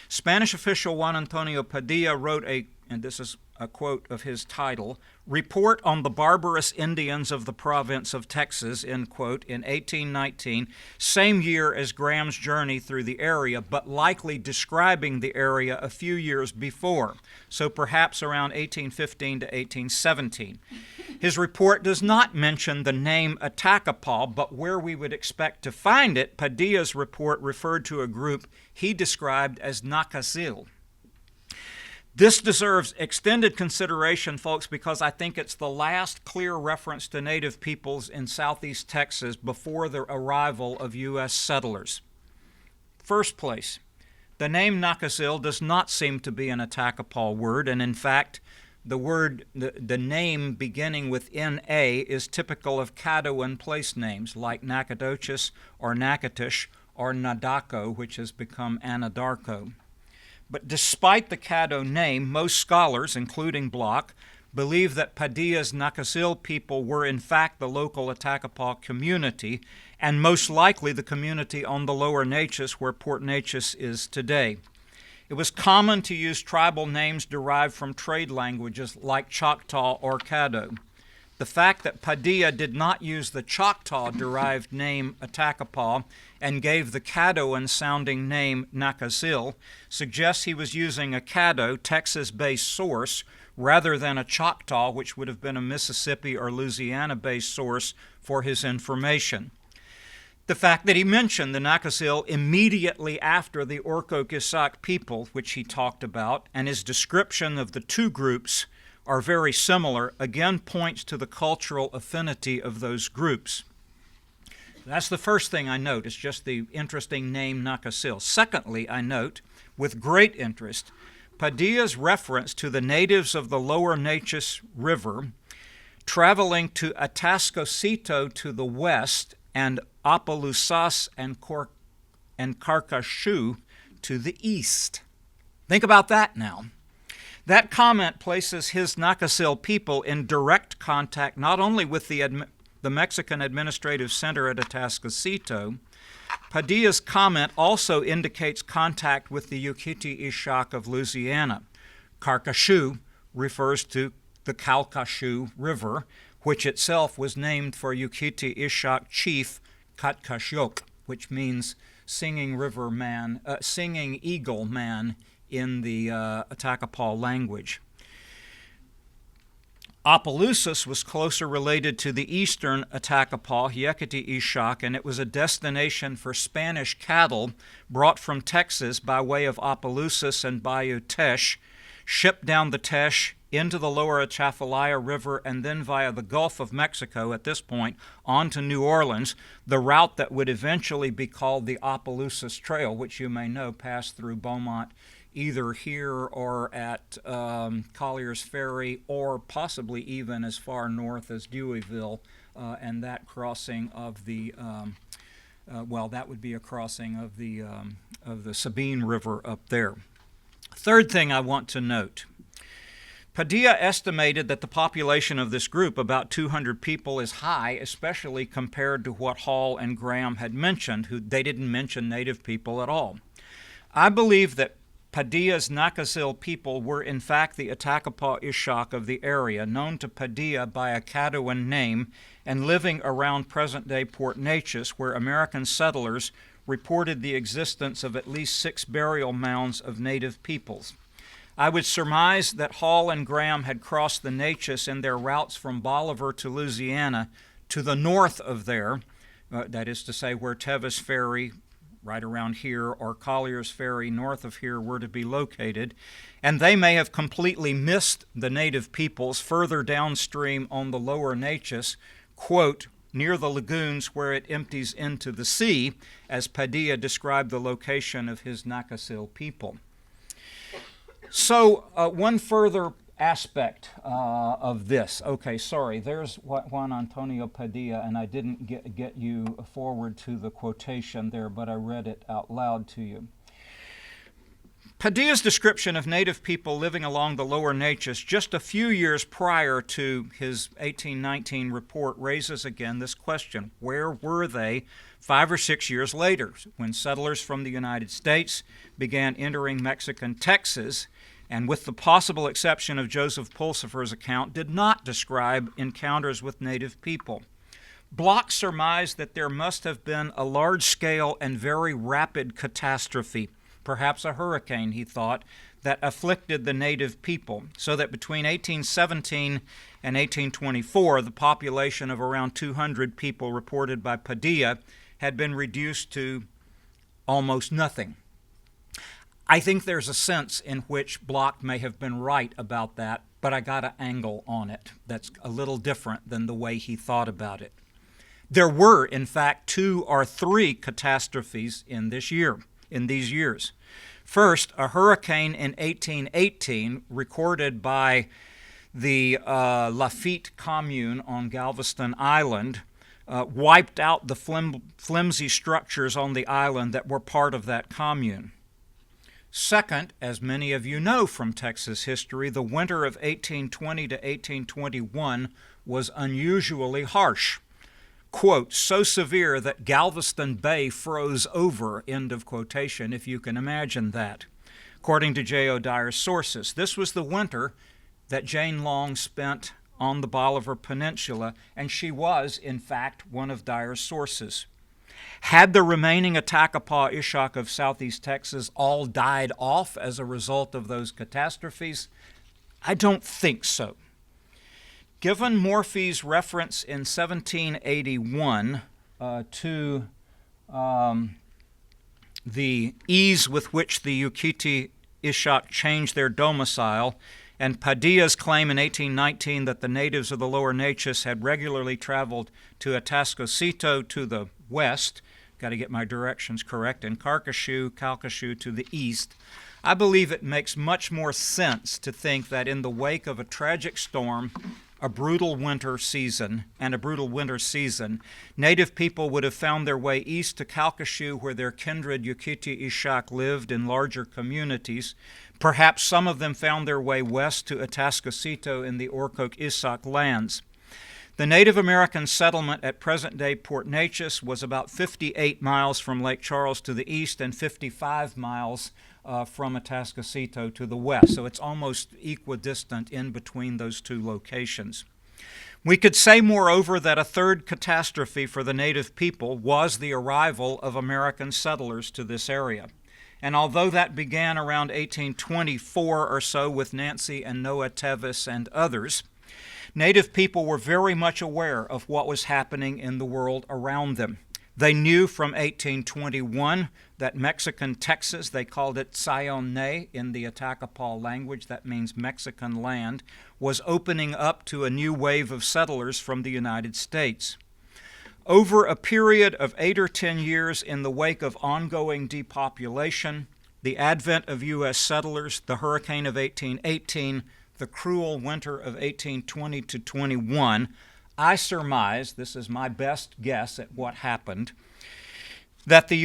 Spanish official Juan Antonio Padilla wrote and this is a quote of his title, Report on the Barbarous Indians of the Province of Texas, end quote, in 1819, same year as Graham's journey through the area, but likely describing the area a few years before, so perhaps around 1815 to 1817. His report does not mention the name Attakapaw, but where we would expect to find it, Padilla's report referred to a group he described as Nacazil. This deserves extended consideration, folks, because I think it's the last clear reference to native peoples in southeast Texas before the arrival of U.S. settlers. First place, the name Nacazil does not seem to be an Attakapaw word, and in fact, the name beginning with N-A is typical of Caddoan place names like Nacogdoches or Natchitoches or Nadaco, which has become Anadarko. But despite the Caddo name, most scholars, including Bloch, believe that Padilla's Nacazil people were in fact the local Attakapaw community, and most likely the community on the lower Neches where Port Neches is today. It was common to use tribal names derived from trade languages like Choctaw or Caddo. The fact that Padilla did not use the Choctaw-derived name Attakapaw and gave the Caddoan-sounding name Nacazil suggests he was using a Caddo, Texas-based source rather than a Choctaw, which would have been a Mississippi or Louisiana-based source for his information. The fact that he mentioned the Nacazil immediately after the Orco-Gisac people, which he talked about, and his description of the two groups are very similar, again points to the cultural affinity of those groups. That's the first thing I note, is just the interesting name Nacazil. Secondly, I note, with great interest, Padilla's reference to the natives of the lower Neches River traveling to Atascocito to the west and Opelousas and Carcachou to the east. Think about that now. That comment places his Nacazil people in direct contact not only with the Mexican Administrative Center at Atascocito. Padilla's comment also indicates contact with the Yuquiti-Ixoc of Louisiana. Carcachou refers to the Calcasieu River, which itself was named for Yuquiti-Ixoc chief Catcaxyoc, which means singing eagle man in the Attakapaw language. Opelousas was closer related to the eastern Attakapaw, Yuquiti-Ixoc, and it was a destination for Spanish cattle brought from Texas by way of Opelousas and Bayou Teche, shipped down the Teche into the lower Atchafalaya River, and then via the Gulf of Mexico at this point on to New Orleans, the route that would eventually be called the Opelousas Trail, which you may know passed through Beaumont, either here or at Collier's Ferry, or possibly even as far north as Deweyville, and that crossing of the that would be a crossing of the Sabine River up there. Third thing I want to note, Padilla estimated that the population of this group, about 200 people, is high, especially compared to what Hall and Graham had mentioned, who they didn't mention native people at all. I believe that Padilla's Nacazil people were in fact the Attakapaw-Ixoc of the area, known to Padilla by a Caddoan name and living around present-day Port Neches, where American settlers reported the existence of at least 6 burial mounds of native peoples. I would surmise that Hall and Graham had crossed the Neches in their routes from Bolivar to Louisiana to the north of there, that is to say where Tevis Ferry, right around here, or Collier's Ferry north of here were to be located, and they may have completely missed the native peoples further downstream on the lower Neches, quote, near the lagoons where it empties into the sea, as Padilla described the location of his Nacazil people. So one further aspect of this. Okay, sorry, there's Juan Antonio Padilla, and I didn't get you forward to the quotation there, but I read it out loud to you. Padilla's description of native people living along the lower Neches just a few years prior to his 1819 report raises again this question: where were they 5 or 6 years later, when settlers from the United States began entering Mexican Texas, and with the possible exception of Joseph Pulsifer's account, did not describe encounters with native people? Bloch surmised that there must have been a large-scale and very rapid catastrophe, perhaps a hurricane, he thought, that afflicted the native people, so that between 1817 and 1824, the population of around 200 people reported by Padilla had been reduced to almost nothing. I think there's a sense in which Bloch may have been right about that, but I got an angle on it that's a little different than the way he thought about it. There were, in fact, 2 or 3 catastrophes in these years. First, a hurricane in 1818 recorded by the Lafitte commune on Galveston Island wiped out the flimsy structures on the island that were part of that commune. Second, as many of you know from Texas history, the winter of 1820 to 1821 was unusually harsh. Quote, so severe that Galveston Bay froze over, end of quotation, if you can imagine that. According to J.O. Dyer's sources, this was the winter that Jane Long spent on the Bolivar Peninsula, and she was, in fact, one of Dyer's sources. Had the remaining Attakapaw Ishak of southeast Texas all died off as a result of those catastrophes? I don't think so. Given Morphy's reference in 1781 to the ease with which the Yuquiti Ishak changed their domicile, and Padilla's claim in 1819 that the natives of the lower Neches had regularly traveled to Atascocito to the west, got to get my directions correct, and Calcasieu to the east, I believe it makes much more sense to think that in the wake of a tragic storm, a brutal winter season, native people would have found their way east to Calcasieu, where their kindred Yuquiti Ishak lived in larger communities. Perhaps some of them found their way west to Atascocito in the Orcoke Ishak lands. The Native American settlement at present-day Port Neches was about 58 miles from Lake Charles to the east and 55 miles from Atascocito to the west, so it's almost equidistant in between those two locations. We could say, moreover, that a third catastrophe for the native people was the arrival of American settlers to this area. And although that began around 1824 or so with Nancy and Noah Tevis and others, native people were very much aware of what was happening in the world around them. They knew from 1821 that Mexican Texas, they called it Sayonne in the Attakapaw language, that means Mexican land, was opening up to a new wave of settlers from the United States. Over a period of 8 or 10 years in the wake of ongoing depopulation, the advent of U.S. settlers, the hurricane of 1818, the cruel winter of 1820 to 21, I surmise, this is my best guess at what happened, that the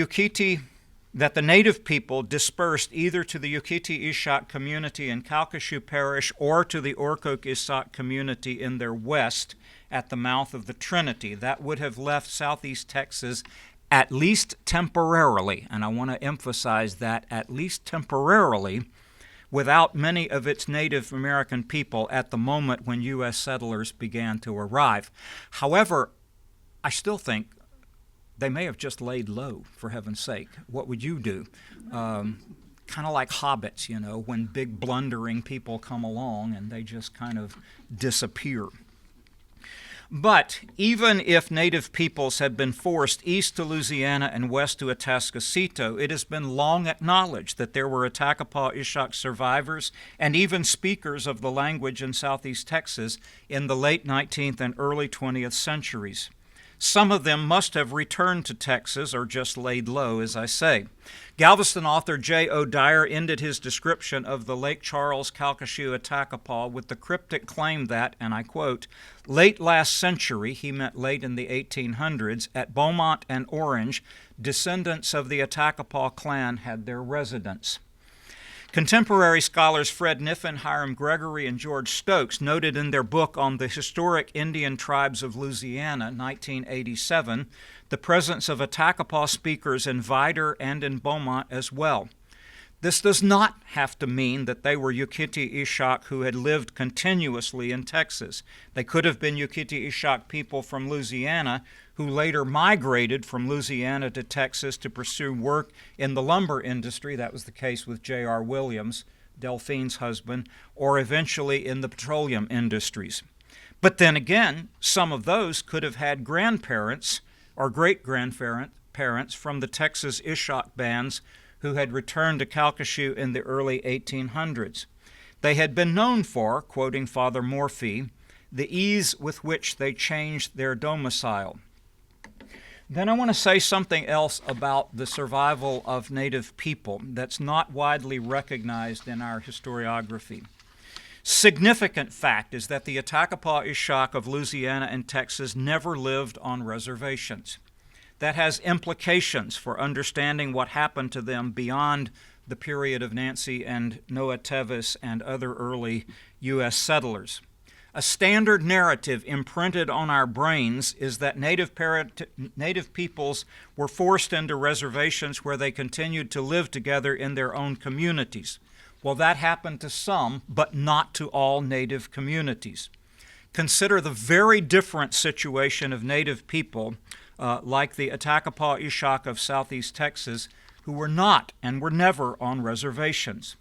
native people dispersed either to the Yuquiti Ishak community in Calcasieu Parish or to the Orcoke Ishak community in their west at the mouth of the Trinity. That would have left southeast Texas at least temporarily, and I want to emphasize that, at least temporarily, without many of its Native American people at the moment when U.S. settlers began to arrive. However, I still think they may have just laid low, for heaven's sake. What would you do? Kind of like hobbits, you know, when big blundering people come along and they just kind of disappear. But even if native peoples had been forced east to Louisiana and west to Atascocito, it has been long acknowledged that there were Attakapaw Ishak survivors and even speakers of the language in southeast Texas in the late 19th and early 20th centuries. Some of them must have returned to Texas or just laid low, as I say. Galveston author J.O. Dyer ended his description of the Lake Charles Calcasieu Attakapaw with the cryptic claim that, and I quote, "Late last century," he meant late in the 1800s, "at Beaumont and Orange, descendants of the Attakapaw clan had their residence." Contemporary scholars Fred Niffen, Hiram Gregory, and George Stokes noted in their book on the historic Indian tribes of Louisiana, 1987, the presence of Attakapaw speakers in Vidor and in Beaumont as well. This does not have to mean that they were Yuciti Ishak who had lived continuously in Texas. They could have been Yuciti Ishak people from Louisiana who later migrated from Louisiana to Texas to pursue work in the lumber industry. That was the case with J.R. Williams, Delphine's husband, or eventually in the petroleum industries. But then again, some of those could have had grandparents or great-grandparents from the Texas Ishak bands who had returned to Calcasieu in the early 1800s. They had been known for, quoting Father Morphy, the ease with which they changed their domicile. Then I want to say something else about the survival of native people that's not widely recognized in our historiography. Significant fact is that the Attakapaw Ishak of Louisiana and Texas never lived on reservations. That has implications for understanding what happened to them beyond the period of Nancy and Noah Tevis and other early U.S. settlers. A standard narrative imprinted on our brains is that native peoples were forced into reservations where they continued to live together in their own communities. Well, that happened to some, but not to all native communities. Consider the very different situation of native people like the Attakapaw Ishak of southeast Texas, who were not and were never on reservations.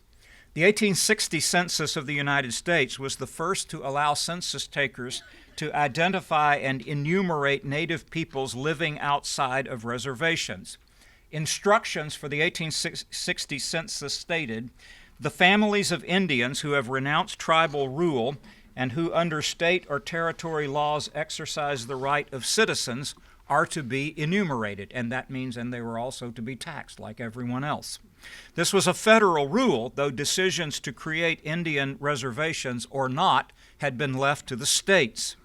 The 1860 census of the United States was the first to allow census takers to identify and enumerate native peoples living outside of reservations. Instructions for the 1860 census stated, "The families of Indians who have renounced tribal rule and who under state or territory laws exercise the right of citizens are to be enumerated," and that means and they were also to be taxed like everyone else. This was a federal rule, though decisions to create Indian reservations or not had been left to the states.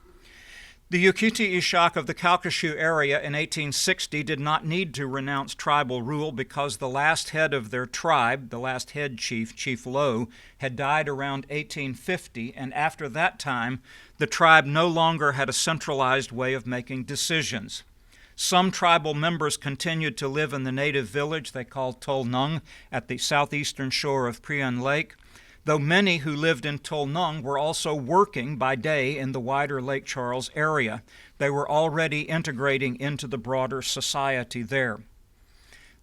The Yuciti Ishak of the Calcasieu area in 1860 did not need to renounce tribal rule because the last head of their tribe, the last head chief, Chief Lowe, had died around 1850, and after that time, the tribe no longer had a centralized way of making decisions. Some tribal members continued to live in the native village they called Tolnung at the southeastern shore of Prion Lake, though many who lived in Tolnung were also working by day in the wider Lake Charles area. They were already integrating into the broader society there.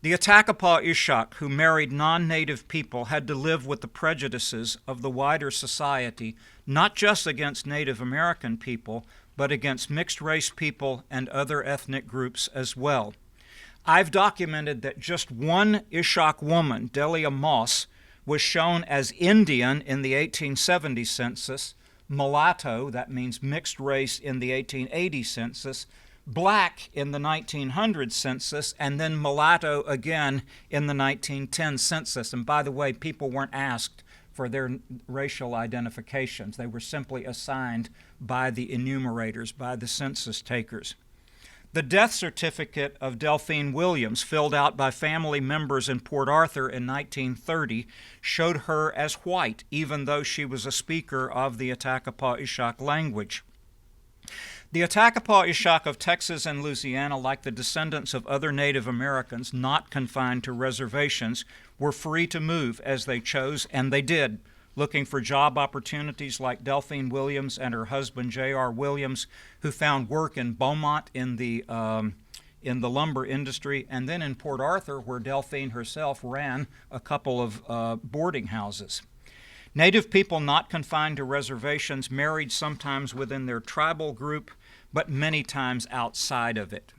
The Attakapaw Ishak, who married non-native people, had to live with the prejudices of the wider society, not just against Native American people, but against mixed-race people and other ethnic groups as well. I've documented that just one Ishak woman, Delia Moss, was shown as Indian in the 1870 census, mulatto, that means mixed race, in the 1880 census, black in the 1900 census, and then mulatto again in the 1910 census. And by the way, people weren't asked for their racial identifications. They were simply assigned by the enumerators, by the census takers. The death certificate of Delphine Williams, filled out by family members in Port Arthur in 1930, showed her as white, even though she was a speaker of the Attakapaw Ishak language. The Attakapaw Ishak of Texas and Louisiana, like the descendants of other Native Americans not confined to reservations, were free to move as they chose, and they did, looking for job opportunities like Delphine Williams and her husband J.R. Williams, who found work in Beaumont in the lumber industry, and then in Port Arthur, where Delphine herself ran a couple of boarding houses. Native people not confined to reservations married sometimes within their tribal group, but many times outside of it.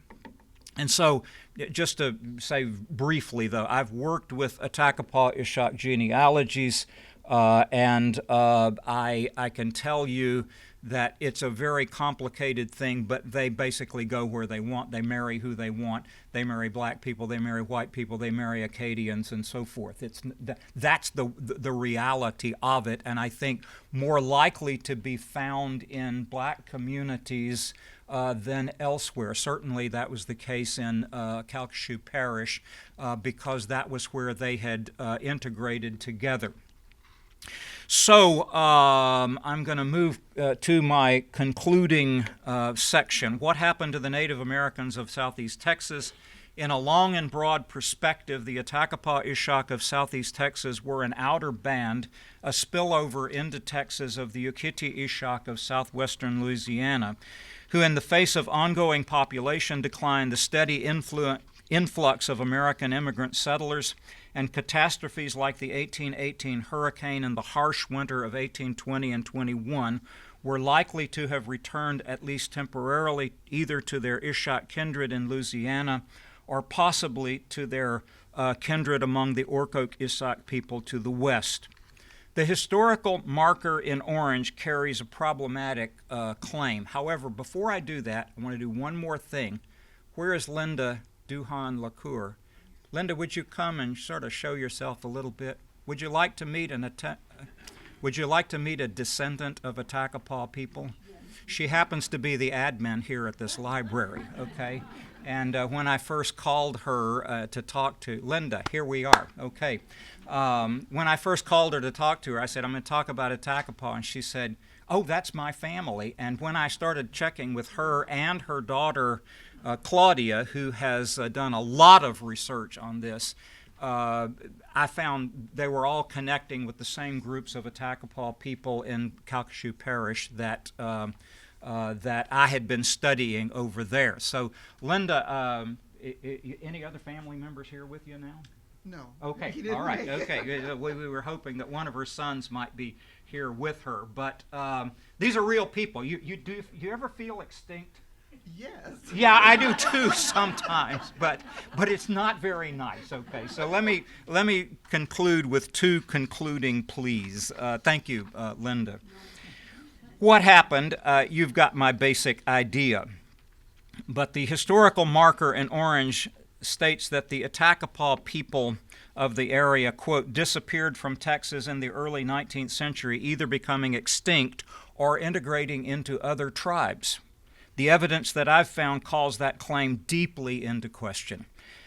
And so, just to say briefly, though, I've worked with Attakapaw Ishak genealogies, and I can tell you that it's a very complicated thing, but they basically go where they want. They marry who they want. They marry black people. They marry white people. They marry Acadians, and so forth. That's the reality of it, and I think more likely to be found in black communities than elsewhere. Certainly that was the case in Calcasieu Parish because that was where they had integrated together. So I'm going to move to my concluding section. What happened to the Native Americans of Southeast Texas? In a long and broad perspective, the Attakapaw Ishak of Southeast Texas were an outer band, a spillover into Texas of the Ukiah Ishak of southwestern Louisiana, who in the face of ongoing population decline, the steady influx of American immigrant settlers, and catastrophes like the 1818 hurricane and the harsh winter of 1820 and 21 were likely to have returned at least temporarily either to their Ishak kindred in Louisiana or possibly to their kindred among the Orcoke Ishak people to the west. The historical marker in orange carries a problematic claim. However, before I do that, I want to do one more thing. Where is Linda Duhan Lacour? Linda, would you come and sort of show yourself a little bit? Would you like to meet a descendant of Attakapaw people? Yes. She happens to be the admin here at this library, okay? And when I first called her to talk to Linda, here we are, okay. When I first called her to talk to her, I said, I'm going to talk about Attakapaw, and she said, oh, that's my family. And when I started checking with her and her daughter, Claudia, who has done a lot of research on this, I found they were all connecting with the same groups of Attakapaw people in Calcasieu Parish that I had been studying over there. So, Linda, any other family members here with you now? No. Okay, all right, okay. We were hoping that one of her sons might be here with her, but these are real people. You ever feel extinct? Yes. Yeah, I do too sometimes, but it's not very nice. Okay, so let me conclude with two concluding pleas. Thank you, Linda. What happened? You've got my basic idea, but the historical marker in orange states that the Attakapaw people of the area, quote, disappeared from Texas in the early 19th century, either becoming extinct or integrating into other tribes. The evidence that I've found calls that claim deeply into question.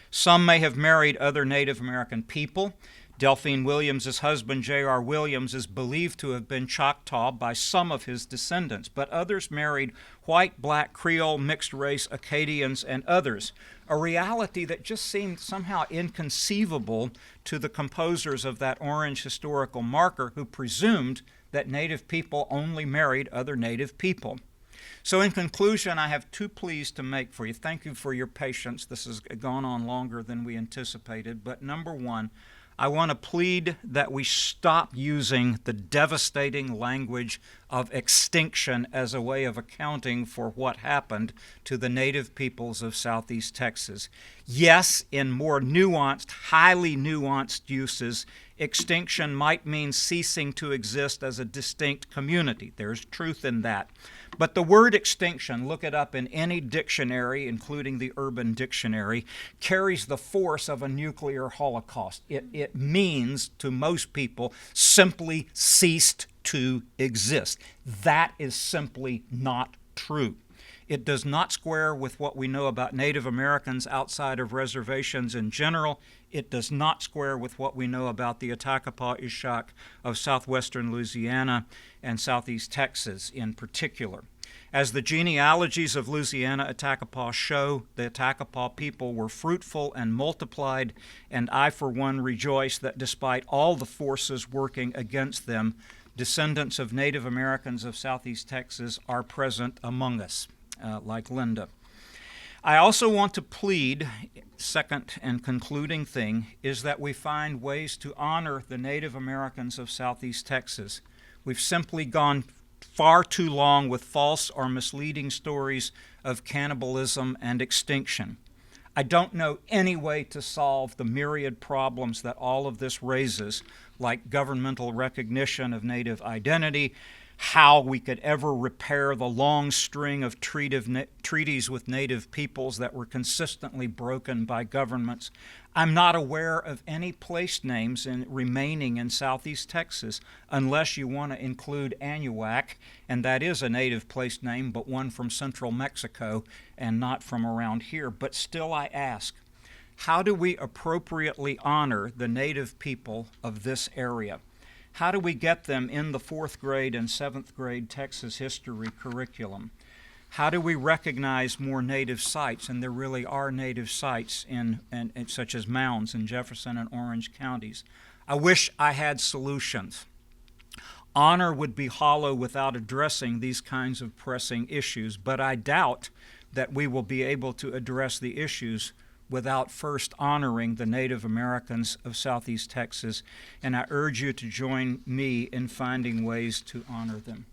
Some may have married other Native American people. Delphine Williams' husband, J.R. Williams, is believed to have been Choctaw by some of his descendants, but others married white, black, Creole, mixed race, Acadians, and others, a reality that just seemed somehow inconceivable to the composers of that orange historical marker who presumed that Native people only married other Native people. So in conclusion, I have two pleas to make for you. Thank you for your patience. This has gone on longer than we anticipated. But number one, I want to plead that we stop using the devastating language of extinction as a way of accounting for what happened to the native peoples of Southeast Texas. Yes, in more nuanced, highly nuanced uses, extinction might mean ceasing to exist as a distinct community. There's truth in that. But the word extinction, look it up in any dictionary, including the Urban Dictionary, carries the force of a nuclear holocaust. It means, to most people, simply ceased to exist. That is simply not true. It does not square with what we know about Native Americans outside of reservations in general. It does not square with what we know about the Attakapaw Ishak of southwestern Louisiana and southeast Texas in particular. As the genealogies of Louisiana Attakapaw show, the Attakapaw people were fruitful and multiplied, and I, for one, rejoice that despite all the forces working against them, descendants of Native Americans of southeast Texas are present among us, like Linda. I also want to plead, second and concluding thing, is that we find ways to honor the Native Americans of Southeast Texas. We've simply gone far too long with false or misleading stories of cannibalism and extinction. I don't know any way to solve the myriad problems that all of this raises, like governmental recognition of Native identity, how we could ever repair the long string of treaties with Native peoples that were consistently broken by governments. I'm not aware of any place names remaining in Southeast Texas unless you want to include Anahuac, and that is a Native place name, but one from central Mexico and not from around here. But still I ask, how do we appropriately honor the Native people of this area? How do we get them in the 4th grade and 7th grade Texas history curriculum? How do we recognize more Native sites? And there really are Native sites such as mounds in Jefferson and Orange counties. I wish I had solutions. Honor would be hollow without addressing these kinds of pressing issues, but I doubt that we will be able to address the issues without first honoring the Native Americans of Southeast Texas, and I urge you to join me in finding ways to honor them.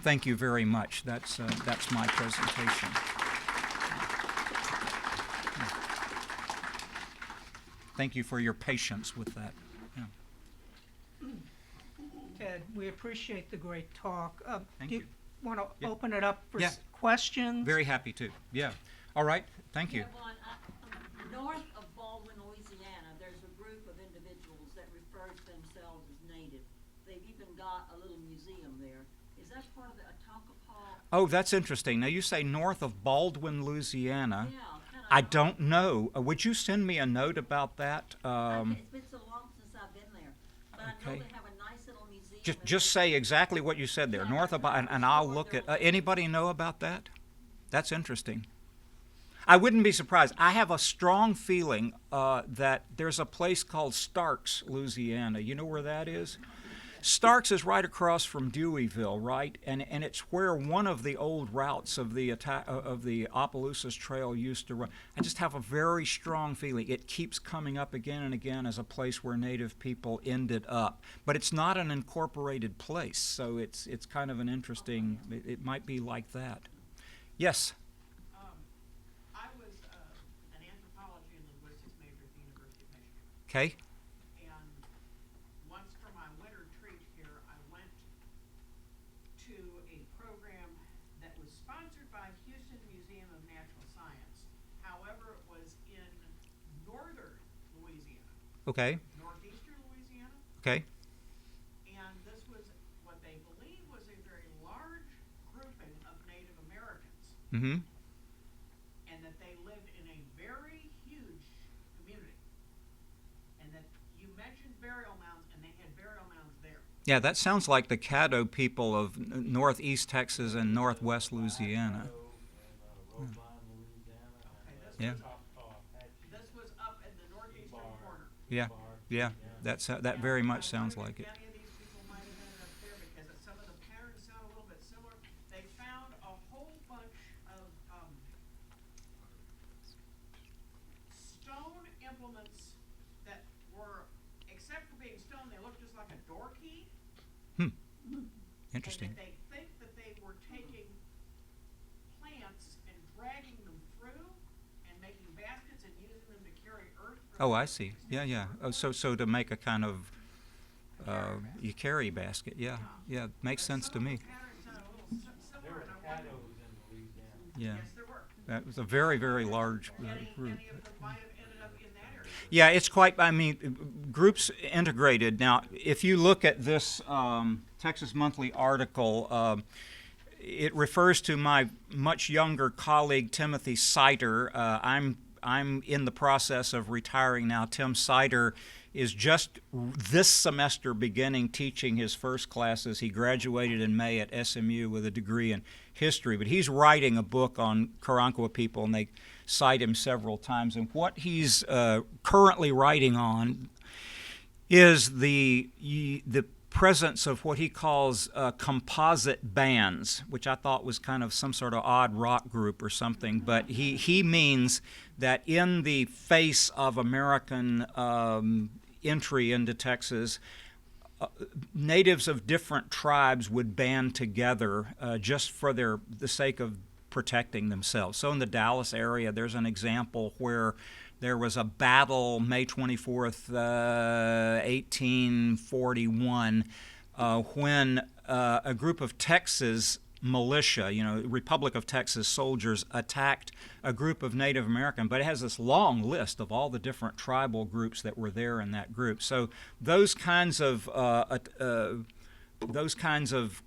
Thank you very much. That's my presentation. Thank you for your patience with that. Yeah. Ted, we appreciate the great talk. Thank do you you. want to Yeah. open it up for Yeah. questions? Very happy to. Yeah. All right. Thank you. North of Baldwin, Louisiana, there's a group of individuals that refer to themselves as Native. They've even got a little museum there. Is that part of the Atokapaw? Oh, that's interesting. Now you say north of Baldwin, Louisiana. Yeah, kinda. I don't know. Would you send me a note about that? It's been so long since I've been there, but I know okay. they have a nice little museum. Just say exactly what you said there, north of, and I'll look at. Anybody know about that? That's interesting. I wouldn't be surprised. I have a strong feeling that there's a place called Starks, Louisiana. You know where that is? Starks is right across from Deweyville, right? And it's where one of the old routes of the Opelousas Trail used to run. I just have a very strong feeling. It keeps coming up again and again as a place where Native people ended up. But it's not an incorporated place, so it's kind of an interesting, it might be like that. Yes? I was an anthropology and linguistics major at the University of Michigan. Okay. And once for my winter treat here, I went to a program that was sponsored by Houston Museum of Natural Science. However, it was in northern Louisiana, Okay. northeastern Louisiana. Okay. And this was what they believe was a very large grouping of Native Americans. Mm-hmm. And that they lived in a very huge community. And that you mentioned burial mounds, and they had burial mounds there. Yeah, that sounds like the Caddo people of northeast Texas and northwest Louisiana. Okay, Yeah. this was up in the northeastern corner. Yeah. Yeah. That very much sounds like it. Many of these people might have ended up there because some of the patterns sound a little bit similar. They found a whole bunch of stone implements that were, except for being stone, they looked just like a door key. Interesting. And that they think that they were taking plants and dragging them through and making baskets and using them to carry earth. Oh, I see. Yeah, yeah. Oh, so to make a kind of you carry basket. Yeah, yeah. Makes sense to me. Patterns sound a little similar. And I wondered- Yeah. Yes, there were. That was a very, very large group. Any of them might have ended up in that area. Yeah, it's quite, I mean, groups integrated. Now, if you look at this Texas Monthly article, it refers to my much younger colleague, Timothy Sider. I'm in the process of retiring now. Tim Sider is just this semester beginning teaching his first classes. He graduated in May at SMU with a degree in history, but he's writing a book on Karankawa people, and they cite him several times. And what he's currently writing on is the presence of what he calls composite bands, which I thought was kind of some sort of odd rock group or something. But he means that in the face of American entry into Texas, natives of different tribes would band together just for the sake of protecting themselves. So in the Dallas area, there's an example where there was a battle May 24th, 1841, when a group of Texas militia, Republic of Texas soldiers, attacked a group of Native American. But it has this long list of all the different tribal groups that were there in that group. So those kinds of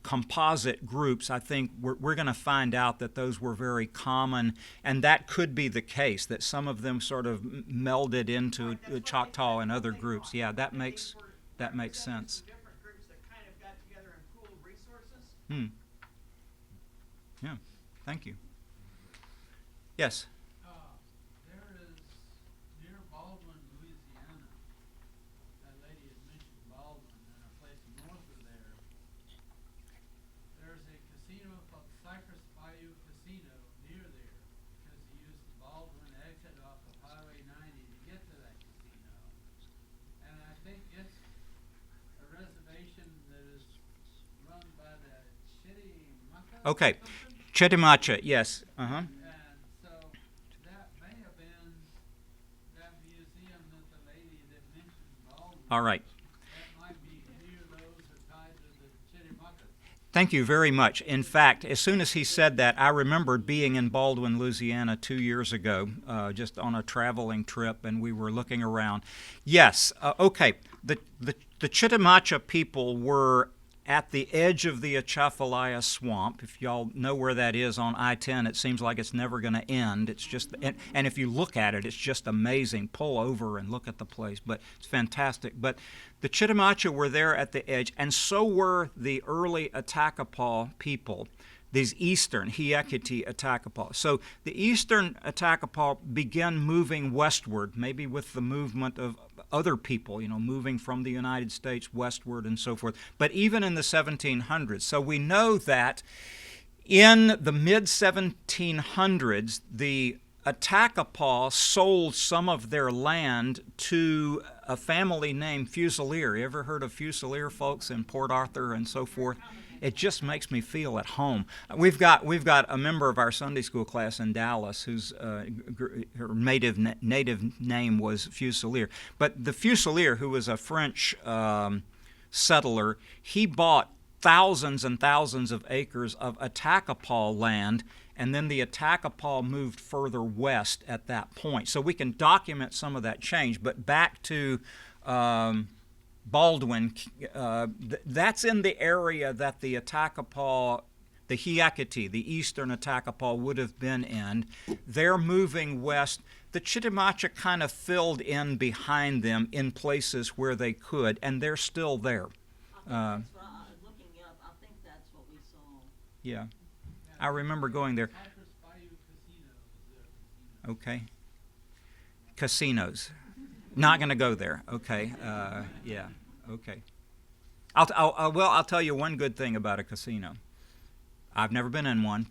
composite groups, I think we're going to find out that those were very common, and that could be the case, that some of them sort of melded into Choctaw and other groups. Yeah, that makes sense. Different groups that kind of got together and pooled resources. Yeah, thank you. Yes. There is near Baldwin, Louisiana. That lady had mentioned Baldwin, and a place north of there. There's a casino called Cypress Bayou Casino near there, because he used the Baldwin exit off of Highway 90 to get to that casino. And I think it's a reservation that is run by the Chittimacha. Okay. Chitimacha, yes. Uh-huh. And so that may have been that museum that the lady that mentioned Baldwin. All right. That might be near those that tied to the Chittimacha. Thank you very much. In fact, as soon as he said that, I remembered being in Baldwin, Louisiana 2 years ago, just on a traveling trip, and we were looking around. Yes, okay. The Chitimacha people were at the edge of the Atchafalaya Swamp. If y'all know where that is on I-10, it seems like it's never going to end. It's just, and if you look at it, it's just amazing. Pull over and look at the place, but it's fantastic. But the Chitimacha were there at the edge, and so were the early Attakapaw people, these eastern Hiekiti Attakapaw. So the eastern Attakapaw began moving westward, maybe with the movement of other people, moving from the United States westward and so forth. But even in the 1700s, so we know that in the mid-1700s, the Attakapaw sold some of their land to a family named Fusilier. You ever heard of Fusilier folks in Port Arthur and so forth? It just makes me feel at home. We've got a member of our Sunday school class in Dallas whose her native name was Fusilier. But the Fusilier, who was a French settler, he bought thousands and thousands of acres of Attakapaw land, and then the Attakapaw moved further west at that point. So we can document some of that change. But back to Baldwin, that's in the area that the Attakapaw, the Hiekiti, the eastern Attakapaw would have been in. They're moving west. The Chitimacha kind of filled in behind them in places where they could, and they're still there. I think that's what I was looking up. I think that's what we saw. Yeah, I remember going there. Cypress Bayou Casino is their casino. Okay. Casinos. Not going to go there. Okay. Yeah. Okay. I'll tell you one good thing about a casino. I've never been in one.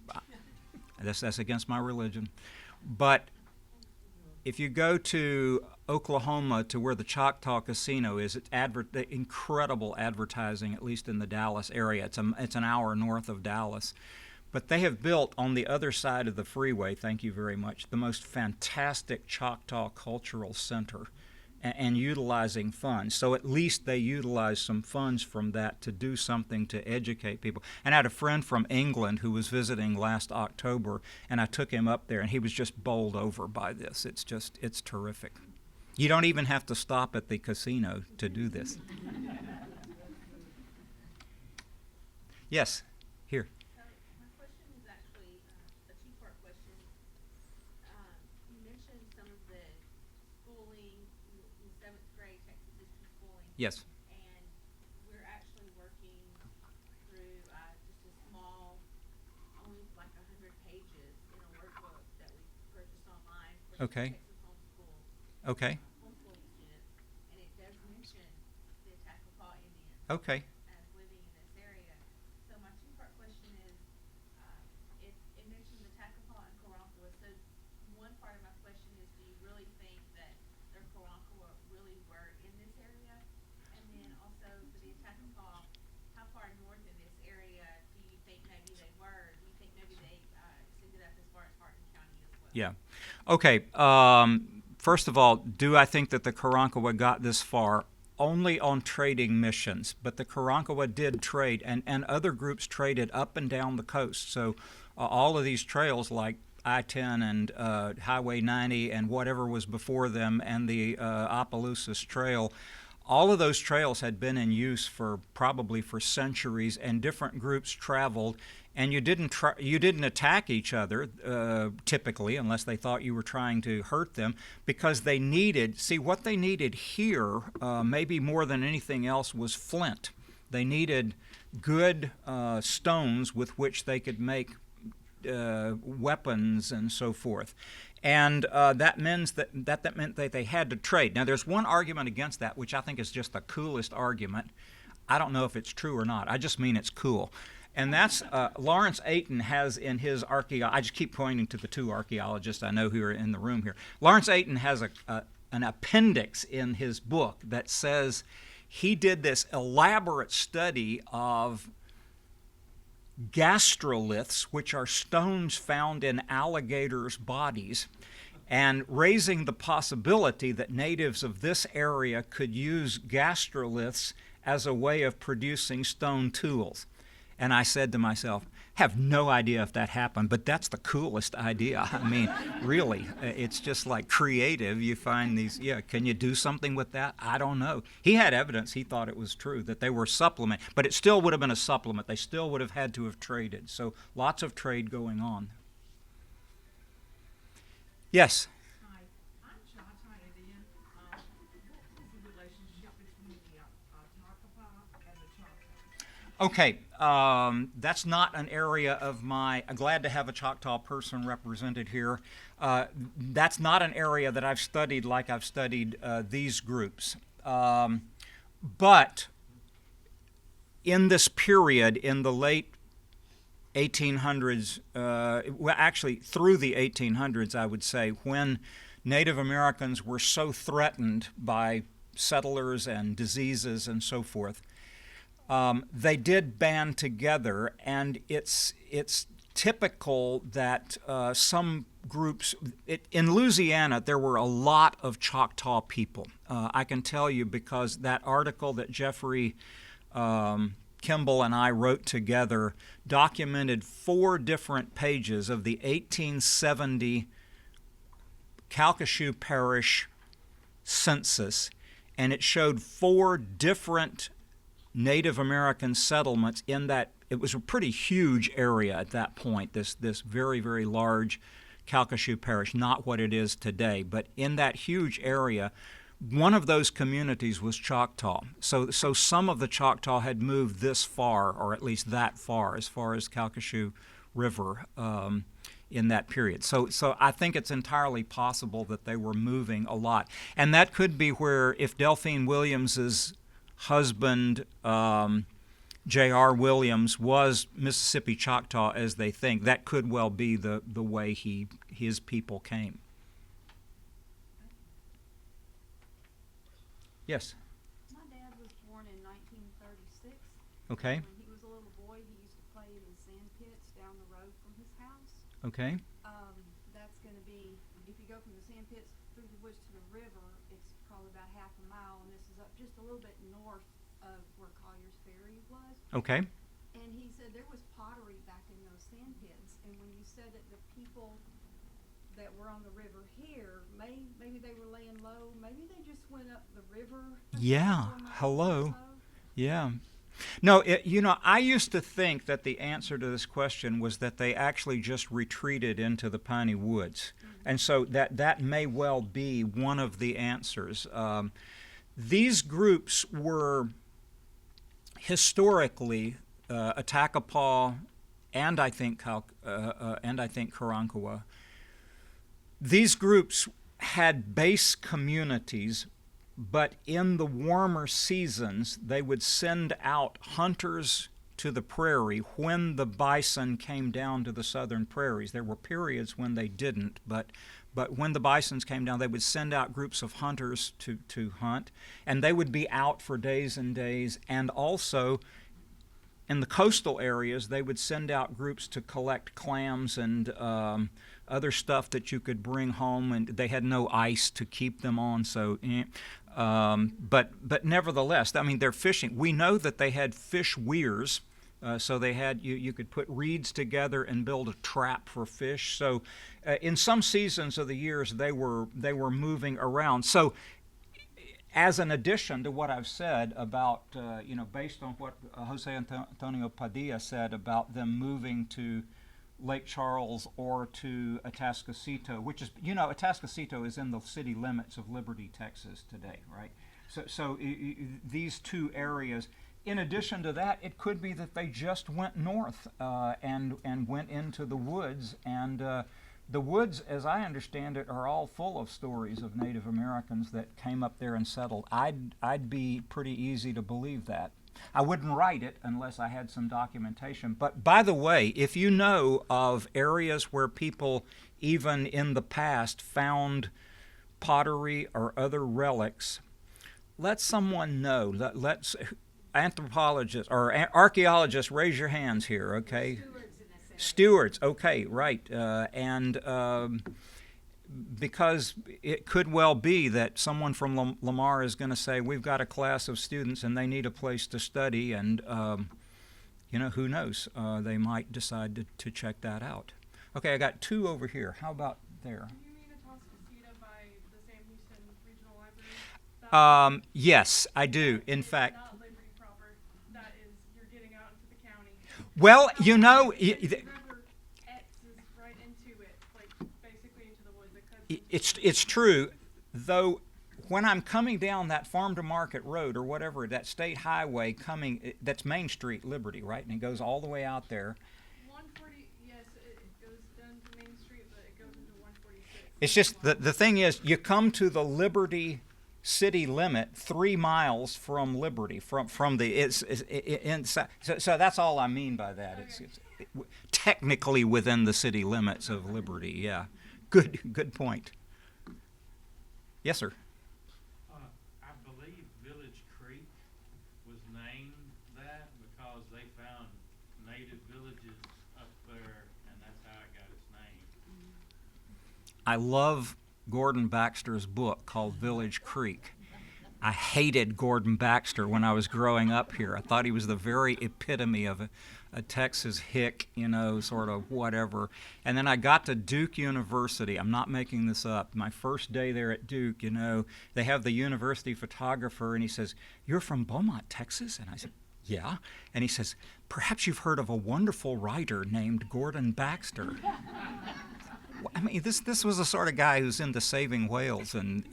That's against my religion. But if you go to Oklahoma, to where the Choctaw Casino is, it's incredible advertising, at least in the Dallas area. It's an hour north of Dallas. But they have built on the other side of the freeway, thank you very much, the most fantastic Choctaw cultural center, and utilizing funds. So at least they utilize some funds from that to do something to educate people. And I had a friend from England who was visiting last October, and I took him up there, and he was just bowled over by this. It's terrific. You don't even have to stop at the casino to do this. Yes, here. My question is actually a two-part question. You mentioned some of the schooling in seventh grade, Texas history schooling. Yes. And we're actually working through just a small, only like 100 pages in a workbook that we purchased online for Okay. Texas homeschool. Okay. Homeschooling students, and it does mention the Attakapaw Indians. Okay. one part of my question is, do you really think that the Karankawa really were in this area? And then also for the Attakapaw, how far north in this area do you think maybe they were? Do you think maybe they extended up as far as Hardin County as well? Yeah. Okay. First of all, do I think that the Karankawa got this far? Only on trading missions, but the Karankawa did trade, and other groups traded up and down the coast. So all of these trails like I-10 and Highway 90 and whatever was before them and the Opelousas Trail, all of those trails had been in use for probably for centuries, and different groups traveled. And you didn't attack each other typically, unless they thought you were trying to hurt them, because they needed. See, what they needed here, maybe more than anything else, was flint. They needed good stones with which they could make weapons and so forth. And that meant that they had to trade. Now, there's one argument against that, which I think is just the coolest argument. I don't know if it's true or not. I just mean it's cool. And that's Lawrence Ayton has in his I just keep pointing to the two archaeologists I know who are in the room here. Lawrence Ayton has an appendix in his book that says he did this elaborate study of gastroliths, which are stones found in alligators' bodies, and raising the possibility that natives of this area could use gastroliths as a way of producing stone tools. And I said to myself, have no idea if that happened, but that's the coolest idea. I mean, really, it's just like creative. You find these, can you do something with that? I don't know. He had evidence, he thought it was true, that they were supplement, but it still would have been a supplement. They still would have had to have traded. So lots of trade going on. Yes? Hi, I'm Choctaw Indian. What was the relationship between the Attakapaw and the Choctaws? Okay, that's not an area of I'm glad to have a Choctaw person represented here. That's not an area that I've studied like I've studied these groups. But in this period, in the late 1800s, well, actually through the 1800s, I would say, when Native Americans were so threatened by settlers and diseases and so forth, they did band together, and it's typical that some groups in Louisiana there were a lot of Choctaw people. I can tell you because that article that Jeffrey Kimball and I wrote together documented 4 different pages of the 1870 Calcasieu Parish census, and it showed 4 different Native American settlements in that. It was a pretty huge area at that point, this very, very large Calcasieu Parish, not what it is today, but in that huge area, one of those communities was Choctaw. So some of the Choctaw had moved this far, or at least that far as Calcasieu River in that period. So I think it's entirely possible that they were moving a lot. And that could be where, if Delphine Williams's husband, J.R. Williams, was Mississippi Choctaw as they think, that could well be the way his people came. Yes? My dad was born in 1936. Okay. When he was a little boy, he used to play in sand pits down the road from his house. Okay. That's going to be, if you go from the sand pits through the woods to the river, it's probably about half a mile, and this is up just a little bit north of where Collier's Ferry was. Okay. And he said there was pottery back in those sand pits, and when you said that the people that were on the river here, maybe they were laying low, maybe they just went up the river. Yeah. 4 miles Hello. or so. Yeah. No, I used to think that the answer to this question was that they actually just retreated into the piney woods. And so that may well be one of the answers. These groups were historically Attakapaw and I think Karankawa. These groups had base communities, but in the warmer seasons, they would send out hunters, to the prairie when the bison came down to the southern prairies. There were periods when they didn't, but when the bisons came down, they would send out groups of hunters to hunt, and they would be out for days and days. And also, in the coastal areas, they would send out groups to collect clams and other stuff that you could bring home, and they had no ice to keep them on, so but nevertheless, I mean, they're fishing. We know that they had fish weirs, so they had you could put reeds together and build a trap for fish. So in some seasons of the years, they were moving around. So as an addition to what I've said about, based on what Jose Antonio Padilla said about them moving to Lake Charles or to Atascocito, which is, Atascocito is in the city limits of Liberty, Texas today, right? So these two areas. In addition to that, it could be that they just went north and went into the woods. And the woods, as I understand it, are all full of stories of Native Americans that came up there and settled. I'd be pretty easy to believe that. I wouldn't write it unless I had some documentation. But by the way, if you know of areas where people, even in the past, found pottery or other relics, let someone know. Let's anthropologists or archaeologists raise your hands here, okay? Stewards, okay, right. Because it could well be that someone from Lamar is going to say, we've got a class of students and they need a place to study, and who knows? They might decide to check that out. Okay, I got two over here. How about there? Do you mean Atascocita by the Sam Houston Regional Library? Yes, I do. In fact, not Liberty proper. That is, you're getting out into the county. Well, The river X's right into it, like basically into the woods. it's true, though. When I'm coming down that Farm to Market Road or whatever, that state highway that's Main Street, Liberty, right? And it goes all the way out there. 140, yes, it goes down to Main Street, but it goes into 146. It's just the thing is, you come to the Liberty city limit 3 miles from Liberty, from the inside. So that's all I mean by that. Okay. It's technically within the city limits of Liberty. Yeah, good point. Yes, sir. I believe Village Creek was named that because they found native villages up there, and that's how it got its name. I love Gordon Baxter's book called Village Creek. I hated Gordon Baxter when I was growing up here. I thought he was the very epitome of a Texas hick, sort of whatever. And then I got to Duke University. I'm not making this up. My first day there at Duke, they have the university photographer, and he says, "You're from Beaumont, Texas?" And I said, "Yeah." And he says, "Perhaps you've heard of a wonderful writer named Gordon Baxter." I mean, this was the sort of guy who's into saving whales and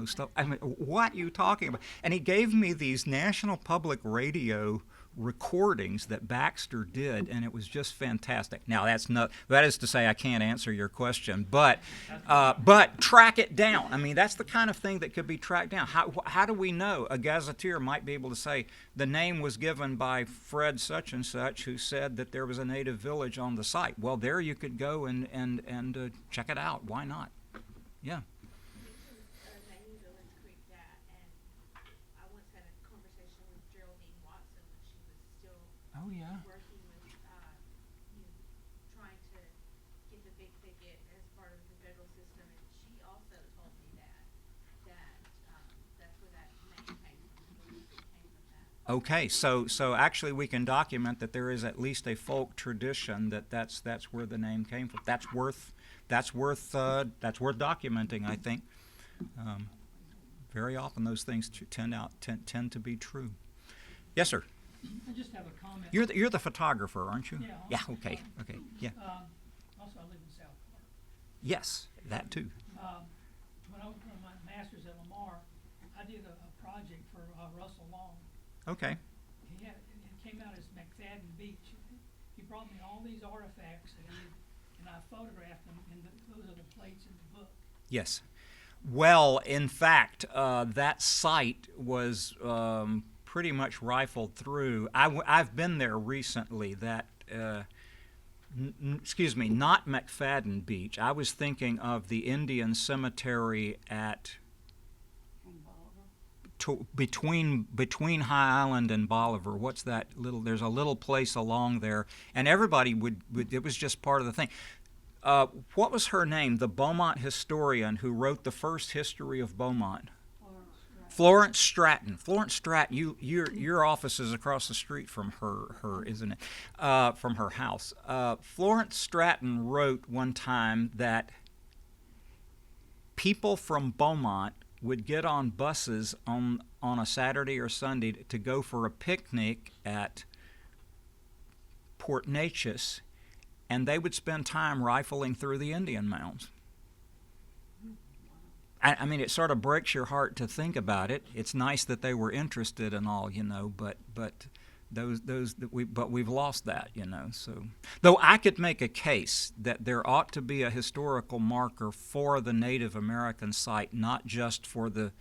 stuff. I mean, what are you talking about? And he gave me these National Public Radio recordings that Baxter did, and it was just fantastic. Now that is to say I can't answer your question, but track it down. I mean, that's the kind of thing that could be tracked down. How do we know? A gazetteer might be able to say the name was given by Fred such and such, who said that there was a native village on the site. Well, there you could go and check it out. Why not? Yeah. Name Village Creek that, and I once had a conversation with Geraldine Watson when she was still Oh yeah. working with, trying to get the big ticket as part of the federal system, and she also told me that's where that name came from. Village Creek came from that. Okay, so actually we can document that there is at least a folk tradition that's where the name came from. That's worth documenting, I think. Very often those things tend to be true. Yes, sir. I just have a comment. You're the photographer, aren't you? Yeah. Yeah. Okay. Yeah. Also, I live in South Florida. Yes, that too. When I was doing my master's at Lamar, I did a project for Russell Long. Okay. It came out as McFadden Beach. He brought me all these artifacts and I photographed them, and those are the plates in the book. Yes. Well, in fact, that site was pretty much rifled through. I've been there recently. That excuse me, not McFadden Beach. I was thinking of the Indian cemetery at between High Island and Bolivar. What's that little? There's a little place along there, and everybody would it was just part of the thing. What was her name? The Beaumont historian who wrote the first history of Beaumont. Florence Stratton. Florence Stratton. Your office is across the street from her, isn't it? From her house. Florence Stratton wrote one time that people from Beaumont would get on buses on a Saturday or Sunday to go for a picnic at Port Neches, and they would spend time rifling through the Indian mounds. I mean, it sort of breaks your heart to think about it. It's nice that they were interested and all, but we've lost that, So, though I could make a case that there ought to be a historical marker for the Native American site, not just for the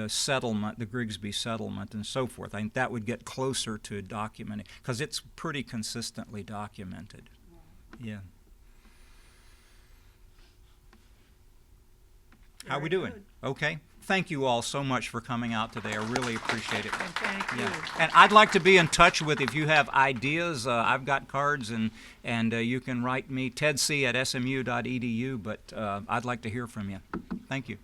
settlement, the Grigsby settlement, and so forth. I think that would get closer to documenting because it's pretty consistently documented. Yeah. How we doing? good. Okay. Thank you all so much for coming out today. I really appreciate it. And thank you. And I'd like to be in touch with if you have ideas. I've got cards, and you can write me tedc@smu.edu. But I'd like to hear from you. Thank you.